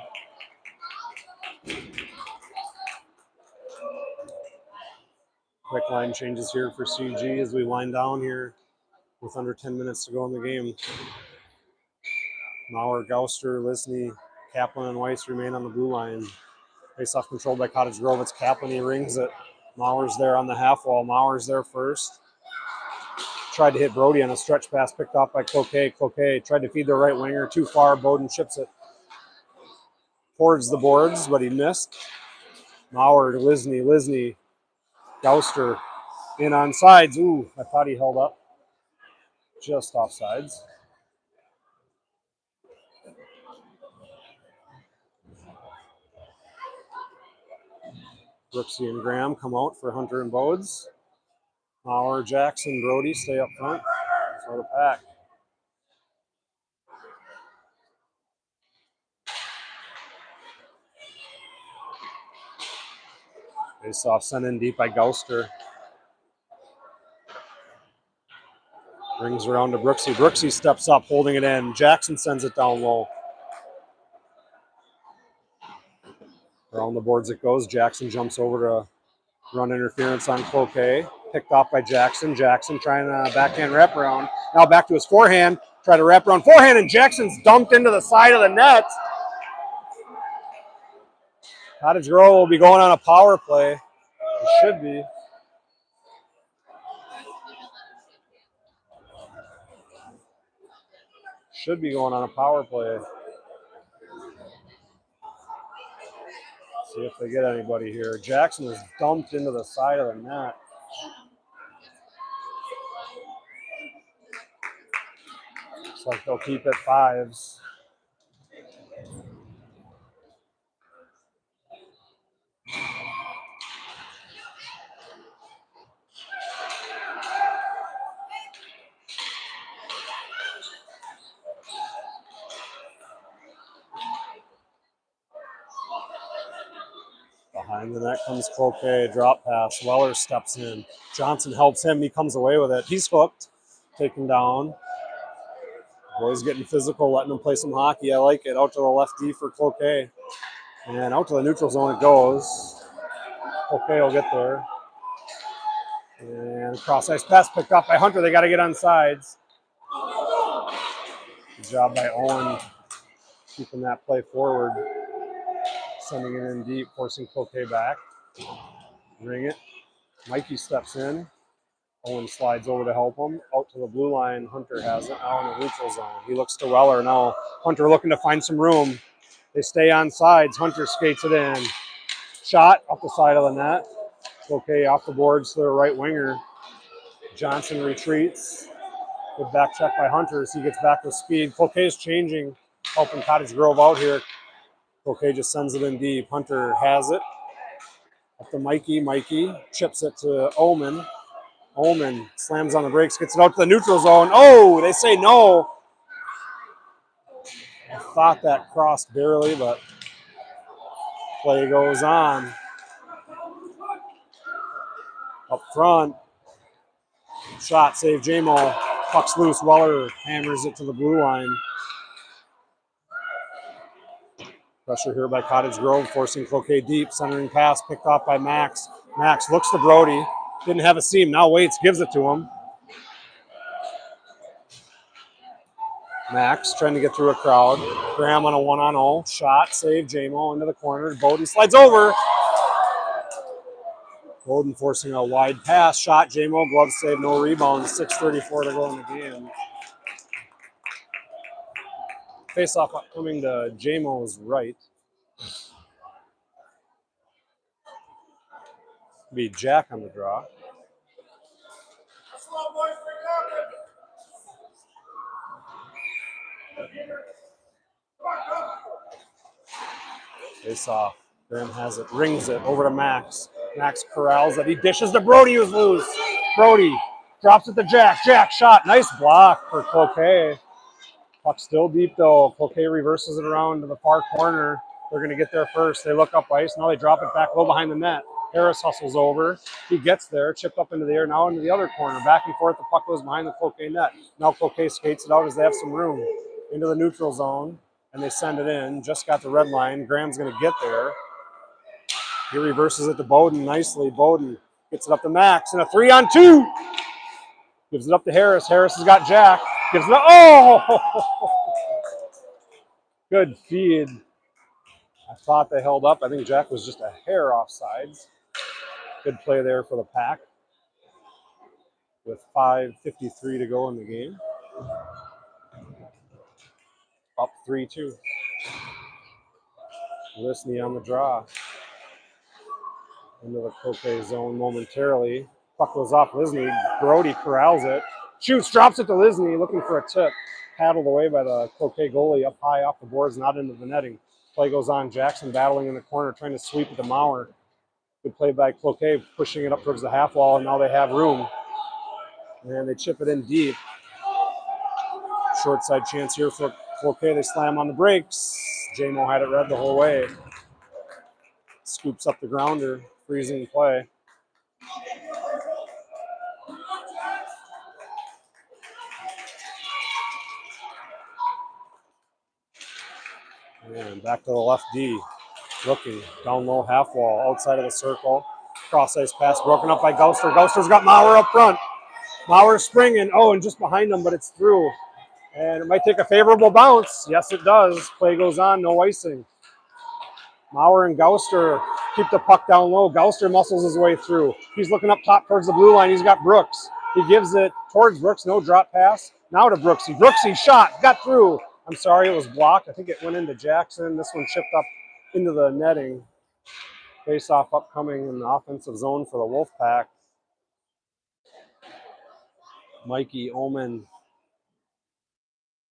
Quick line changes here for CG as we wind down here with under 10 minutes to go in the game. Maurer, Gauster, Lisney, Kaplan, and Weiss remain on the blue line. Face-off controlled by Cottage Grove. It's Kaplan. He rings it. Mauer's there on the half wall. Mauer's there first. Tried to hit Brody on a stretch pass, picked off by Cloquet. Cloquet tried to feed the right winger. Too far. Bowden chips it towards the boards, but he missed. Mauer to Lisney. Lisney. Gouster in on sides. Ooh, I thought he held up. Just off sides. Brooksy and Graham come out for Hunter and Bodes. Mauer, Jackson, Brody stay up front for the pack. Face off sent in deep by Gouster. Brings around to Brooksy. Brooksy steps up, holding it in. Jackson sends it down low. Around the boards it goes. Jackson jumps over to run interference on Cloquet. Picked off by Jackson. Jackson trying to backhand wraparound. Now back to his forehand. Try to wrap around forehand, and Jackson's dumped into the side of the net. Cottage Grove will be going on a power play. It should be. Should be going on a power play. See if they get anybody here. Jackson is dumped into the side of the net. Looks like they'll keep it fives. Behind the net comes Cloquet, drop pass. Weller steps in. Johnson helps him. He comes away with it. He's hooked. Taken down. Boys getting physical, letting them play some hockey. I like it. Out to the left D for Cloquet. And out to the neutral zone it goes. Cloquet will get there. And cross ice pass picked up by Hunter. They got to get on sides. Good job by Owen keeping that play forward. Sending it in deep, forcing Cloquet back. Ring it. Mikey steps in. Owen slides over to help him. Out to the blue line. Hunter has it now in the neutral zone. He looks to Weller now. Hunter looking to find some room. They stay on sides. Hunter skates it in. Shot off the side of the net. Cloquet off the boards to the right winger. Johnson retreats. Good back check by Hunter as he gets back with speed. Cloquet's changing, helping Cottage Grove out here. Cloquet just sends it in deep. Hunter has it. Up to Mikey. Mikey chips it to Omen. Omen slams on the brakes, gets it out to the neutral zone. Oh, they say no. I thought that crossed barely, but play goes on. Up front. Shot, save J-Mo. Puck's loose. Weller hammers it to the blue line. Pressure here by Cottage Grove, forcing Cloquet deep. Centering pass picked off by Max. Max looks to Brody. Didn't have a seam. Now waits, gives it to him. Max trying to get through a crowd. Graham on a 1-on-0. Shot, save, J-Mo into the corner. Bowden slides over. Bowden forcing a wide pass. Shot, J-Mo, glove save, no rebound. 6:34 to go in the game. Face-off coming to J-Mo's right. Be Jack on the draw. Face off. Graham has it, rings it over to Max. Max corrals it. He dishes to Brody, who's loose. Brody drops it to Jack. Jack shot. Nice block for Cloquet. Puck still deep though. Cloquet reverses it around to the far corner. They're going to get there first. They look up ice. Now they drop it back low behind the net. Harris hustles over. He gets there. Chipped up into the air. Now into the other corner. Back and forth. The puck goes behind the Cloquet net. Now Cloquet skates it out as they have some room. Into the neutral zone. And they send it in. Just got the red line. Graham's going to get there. He reverses it to Bowden nicely. Bowden gets it up to Max. And a 3-on-2. Gives it up to Harris. Harris has got Jack. Gives it up. Oh! Good feed I thought they held up. I think Jack was just a hair off sides. Good play there for the Pack with 5:53 to go in the game. Up 3-2. Lisney on the draw. Into the Cloquet zone momentarily. Puck goes off Lisney. Brody corrals it. Shoots, drops it to Lisney, looking for a tip. Paddled away by the Cloquet goalie up high off the boards, not into the netting. Play goes on. Jackson battling in the corner, trying to sweep it to Maurer. Good play by Cloquet, pushing it up towards the half wall, and now they have room. And they chip it in deep. Short side chance here for Cloquet. They slam on the brakes. J-Mo had it read the whole way. Scoops up the grounder. Freezing play. And back to the left D. Looking down low, half wall, outside of the circle. Cross ice pass broken up by Gouster. Gouster's got Maurer up front. Maurer springing. Oh, and just behind him, but it's through. And it might take a favorable bounce. Yes, it does. Play goes on, no icing. Maurer and Gouster keep the puck down low. Gouster muscles his way through. He's looking up top towards the blue line. He's got Brooks. He gives it towards Brooks. No drop pass. Now to Brooksy. Brooksy shot. Got through. I'm sorry, it was blocked. I think it went into Jackson. This one chipped up into the netting. Face-off upcoming in the offensive zone for the Wolfpack. Mikey, Omen,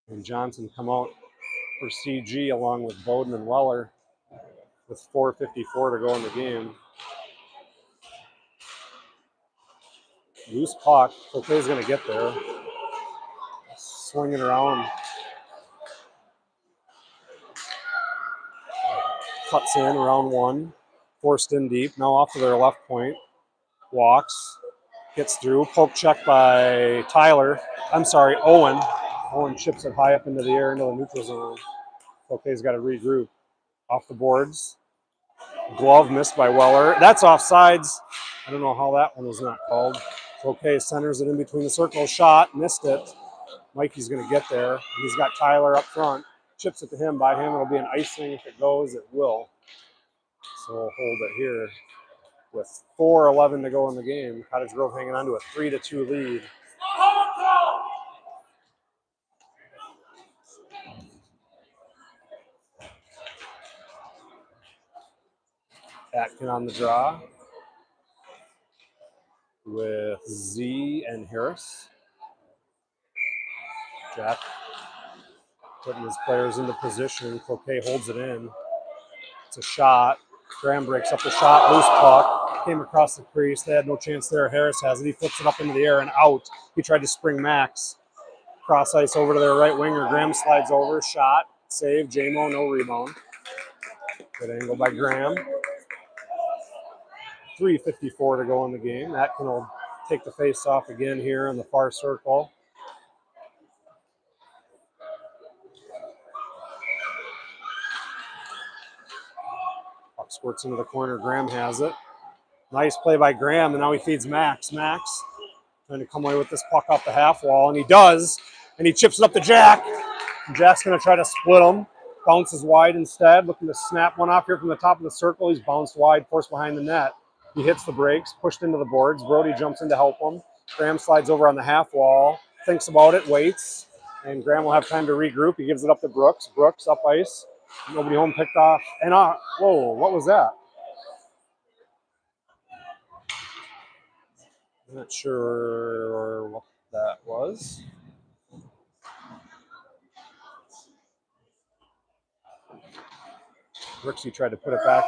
and Johnson come out for CG along with Bowden and Weller with 4:54 to go in the game. Loose puck. Cloquet's going to get there. Swing it around. Cuts in around one. Forced in deep. Now off to their left point. Walks. Gets through. Poke check by Tyler. I'm sorry, Owen. Owen chips it high up into the air into the neutral zone. Cloquet's got to regroup. Off the boards. Glove missed by Weller. That's offsides. I don't know how that one was not called. Cloquet centers it in between the circles. Shot. Missed it. Mikey's going to get there. He's got Tyler up front. Chips it to him. By him, it'll be an icing. If it goes, it will. So we'll hold it here. With 4:11 to go in the game, Cottage Grove hanging on to a 3-2 lead. Atkin on the draw with Z and Harris. Jack putting his players into position. Cloquet holds it in. It's a shot. Graham breaks up the shot. Loose puck. Came across the crease. They had no chance there. Harris has it. He flips it up into the air and out. He tried to spring Max. Cross ice over to their right winger. Graham slides over. Shot. Save. J-Mo, no rebound. Good angle by Graham. 3:54 to go in the game. Atkin will take the face off again here in the far circle. Puck squirts into the corner. Graham has it. Nice play by Graham, and now he feeds Max. Max trying to come away with this puck off the half wall, and he does. And he chips it up to Jack. And Jack's going to try to split him. Bounces wide instead, looking to snap one off here from the top of the circle. He's bounced wide, forced behind the net. He hits the brakes, pushed into the boards. Brody jumps in to help him. Graham slides over on the half wall, thinks about it, waits, and Graham will have time to regroup. He gives it up to Brooks. Brooks up ice. Nobody home, picked off. And whoa, what was that? I'm not sure what that was. Brooksy tried to put it back.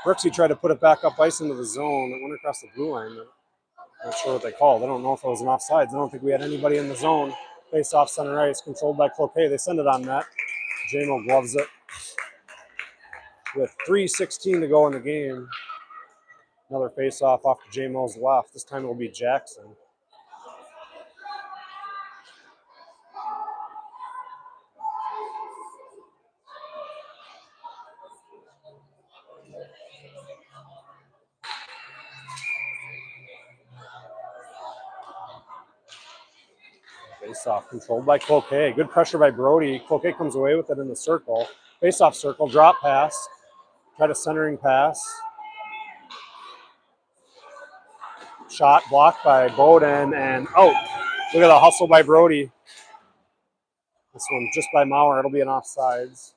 Brooksy tried to put it back up ice into the zone. It went across the blue line. I'm not sure what they called. I don't know if it was an offsides. I don't think we had anybody in the zone. Face off center ice, controlled by Cloquet. They send it on net. J-Mo gloves it. With 3:16 to go in the game. Another face off to J-Mo's left. This time it will be Jackson. Face-off controlled by Cloquet. Good pressure by Brody. Cloquet comes away with it in the circle. Face-off circle, drop pass. Tried a centering pass. Shot blocked by Bowden and out. Look at the hustle by Brody. This one just by Maurer. It'll be an offsides.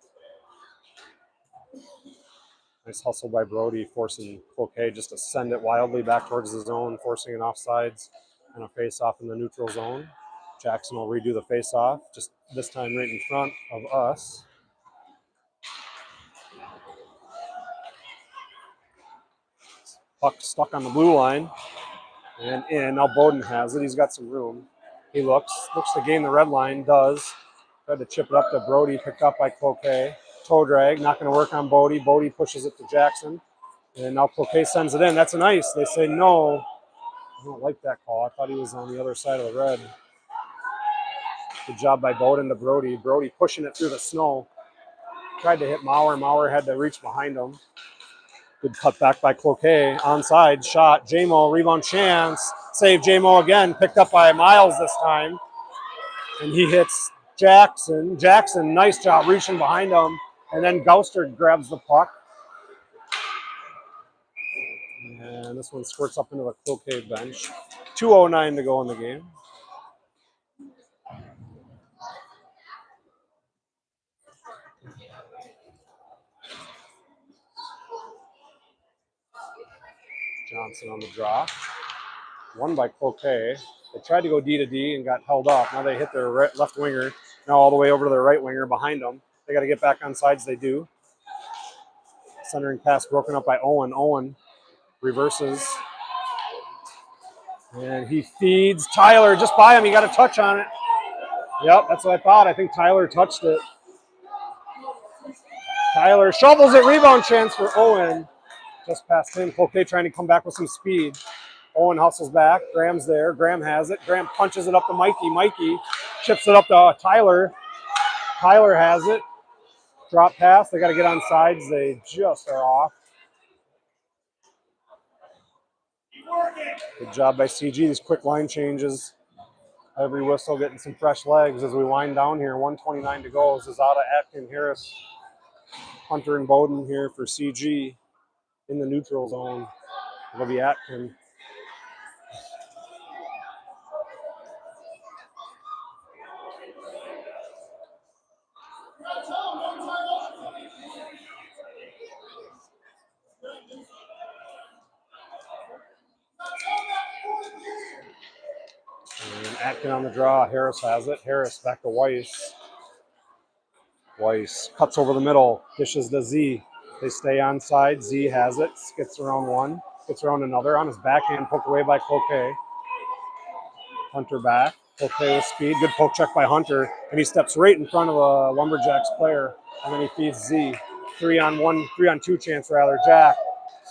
Nice hustle by Brody, forcing Cloquet just to send it wildly back towards the zone, forcing an offsides and a face-off in the neutral zone. Jackson will redo the face-off, just this time right in front of us. Puck stuck on the blue line and in. Now Bowden has it. He's got some room. He looks to gain the red line, does. Tried to chip it up to Brody, picked up by Cloquet. Toe drag, not going to work on Bodie. Bodie pushes it to Jackson. And now Cloquet sends it in. That's an ice. They say no. I don't like that call. I thought he was on the other side of the red. Good job by Bowden to Brody. Brody pushing it through the snow. Tried to hit Maurer. Maurer had to reach behind him. Good cut back by Cloquet. Onside shot. J-Mo, rebound chance. Save J-Mo again. Picked up by Miles this time. And he hits Jackson. Jackson, nice job reaching behind him. And then Gouster grabs the puck. And this one squirts up into the Cloquet bench. 2:09 to go in the game. Johnson on the draw. Won by Cloquet. They tried to go D to D and got held up. Now they hit their left winger. Now all the way over to their right winger behind them. They got to get back on sides. They do. Centering pass broken up by Owen. Owen reverses. And he feeds Tyler just by him. He got a touch on it. Yep, that's what I thought. I think Tyler touched it. Tyler shovels it. Rebound chance for Owen. Just past him. Cloquet trying to come back with some speed. Owen hustles back. Graham's there. Graham has it. Graham punches it up to Mikey. Mikey chips it up to Tyler. Tyler has it. Drop pass. They got to get on sides. They just are off. Good job by CG. These quick line changes. Every whistle getting some fresh legs as we wind down here. 1:29 to go. Zazada, Atkin, Harris, Hunter, and Bowden here for CG in the neutral zone. It'll be Atkin. And Atkin on the draw. Harris has it. Harris back to Weiss. Weiss cuts over the middle. Dishes to Z. They stay on side. Z has it. Gets around one. Gets around another. On his backhand. Poked away by Cloquet. Hunter back. Cloquet with speed. Good poke check by Hunter. And he steps right in front of a Lumberjacks player. And then he feeds Z. 3-on-2 chance rather. Jack.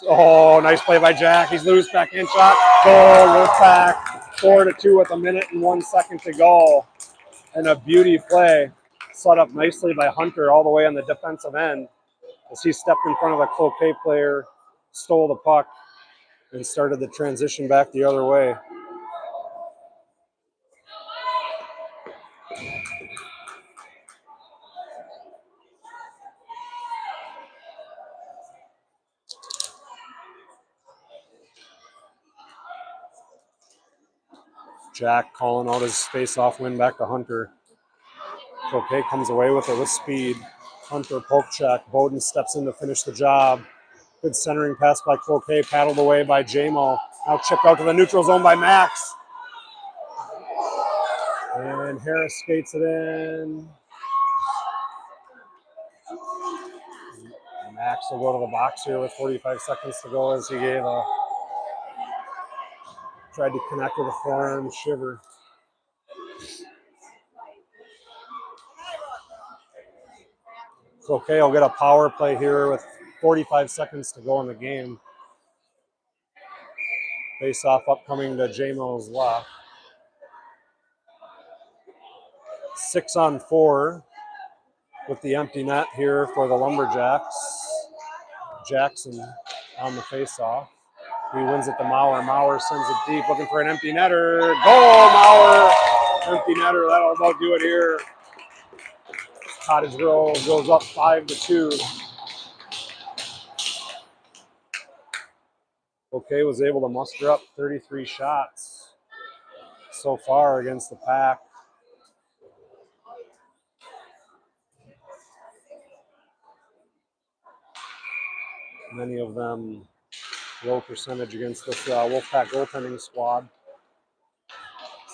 Oh, nice play by Jack. He's loose. Backhand shot. Goal. Wolf back. 4-2 with 1 minute and 1 second to go. And a beauty play set up nicely by Hunter all the way on the defensive end as he stepped in front of the Cloquet player, stole the puck, and started the transition back the other way. Jack calling out his face-off win back to Hunter. Cloquet comes away with it with speed. Hunter poke check. Bowden steps in to finish the job. Good centering pass by Cloquet, paddled away by J-Mo. Now chipped out to the neutral zone by Max. And Harris skates it in. Max will go to the box here with 45 seconds to go as he tried to connect with a forearm shiver. Cloquet will get a power play here with 45 seconds to go in the game. Face-off upcoming to J-Mo's left. 6-on-4 with the empty net here for the Lumberjacks. Jackson on the face-off. He wins it to Maurer. Maurer sends it deep, looking for an empty netter. Goal, Maurer! Empty netter, that'll about do it here. Cottage goes up 5-2. Cloquet was able to muster up 33 shots so far against the Pack. Many of them low percentage against this Wolfpack goaltending squad.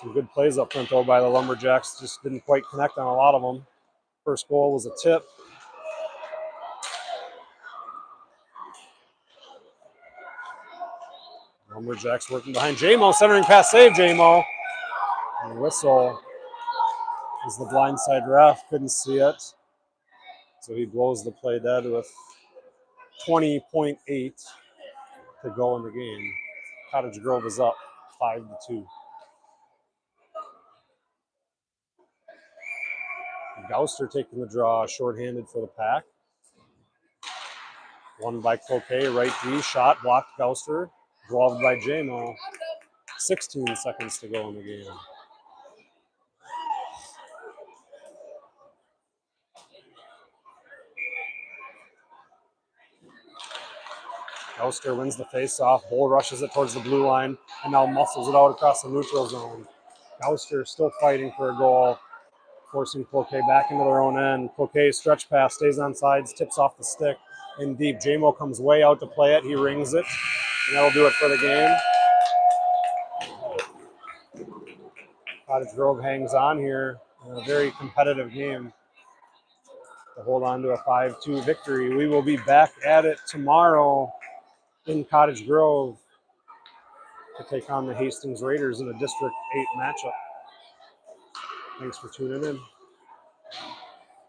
Some good plays up front, though, by the Lumberjacks. Just didn't quite connect on a lot of them. First goal was a tip. Lumberjacks working behind J-Mo. Centering pass save, J-Mo. And whistle is the blindside ref. Couldn't see it. So he blows the play dead with 20.8 to go in the game. Cottage Grove is up 5-2. Gouster taking the draw, shorthanded for the Pack. Won by Cloquet, right D, shot, blocked Gouster, gloved by J-Mo. 16 seconds to go in the game. Gouster wins the face-off, Bull rushes it towards the blue line, and now muscles it out across the neutral zone. Gouster still fighting for a goal, forcing Cloquet back into their own end. Cloquet stretch pass, stays on sides, tips off the stick in deep. J-Mo comes way out to play it. He rings it, and that'll do it for the game. Cottage Grove hangs on here in a very competitive game to hold on to a 5-2 victory. We will be back at it tomorrow in Cottage Grove to take on the Hastings Raiders in a District 8 matchup. Thanks for tuning in.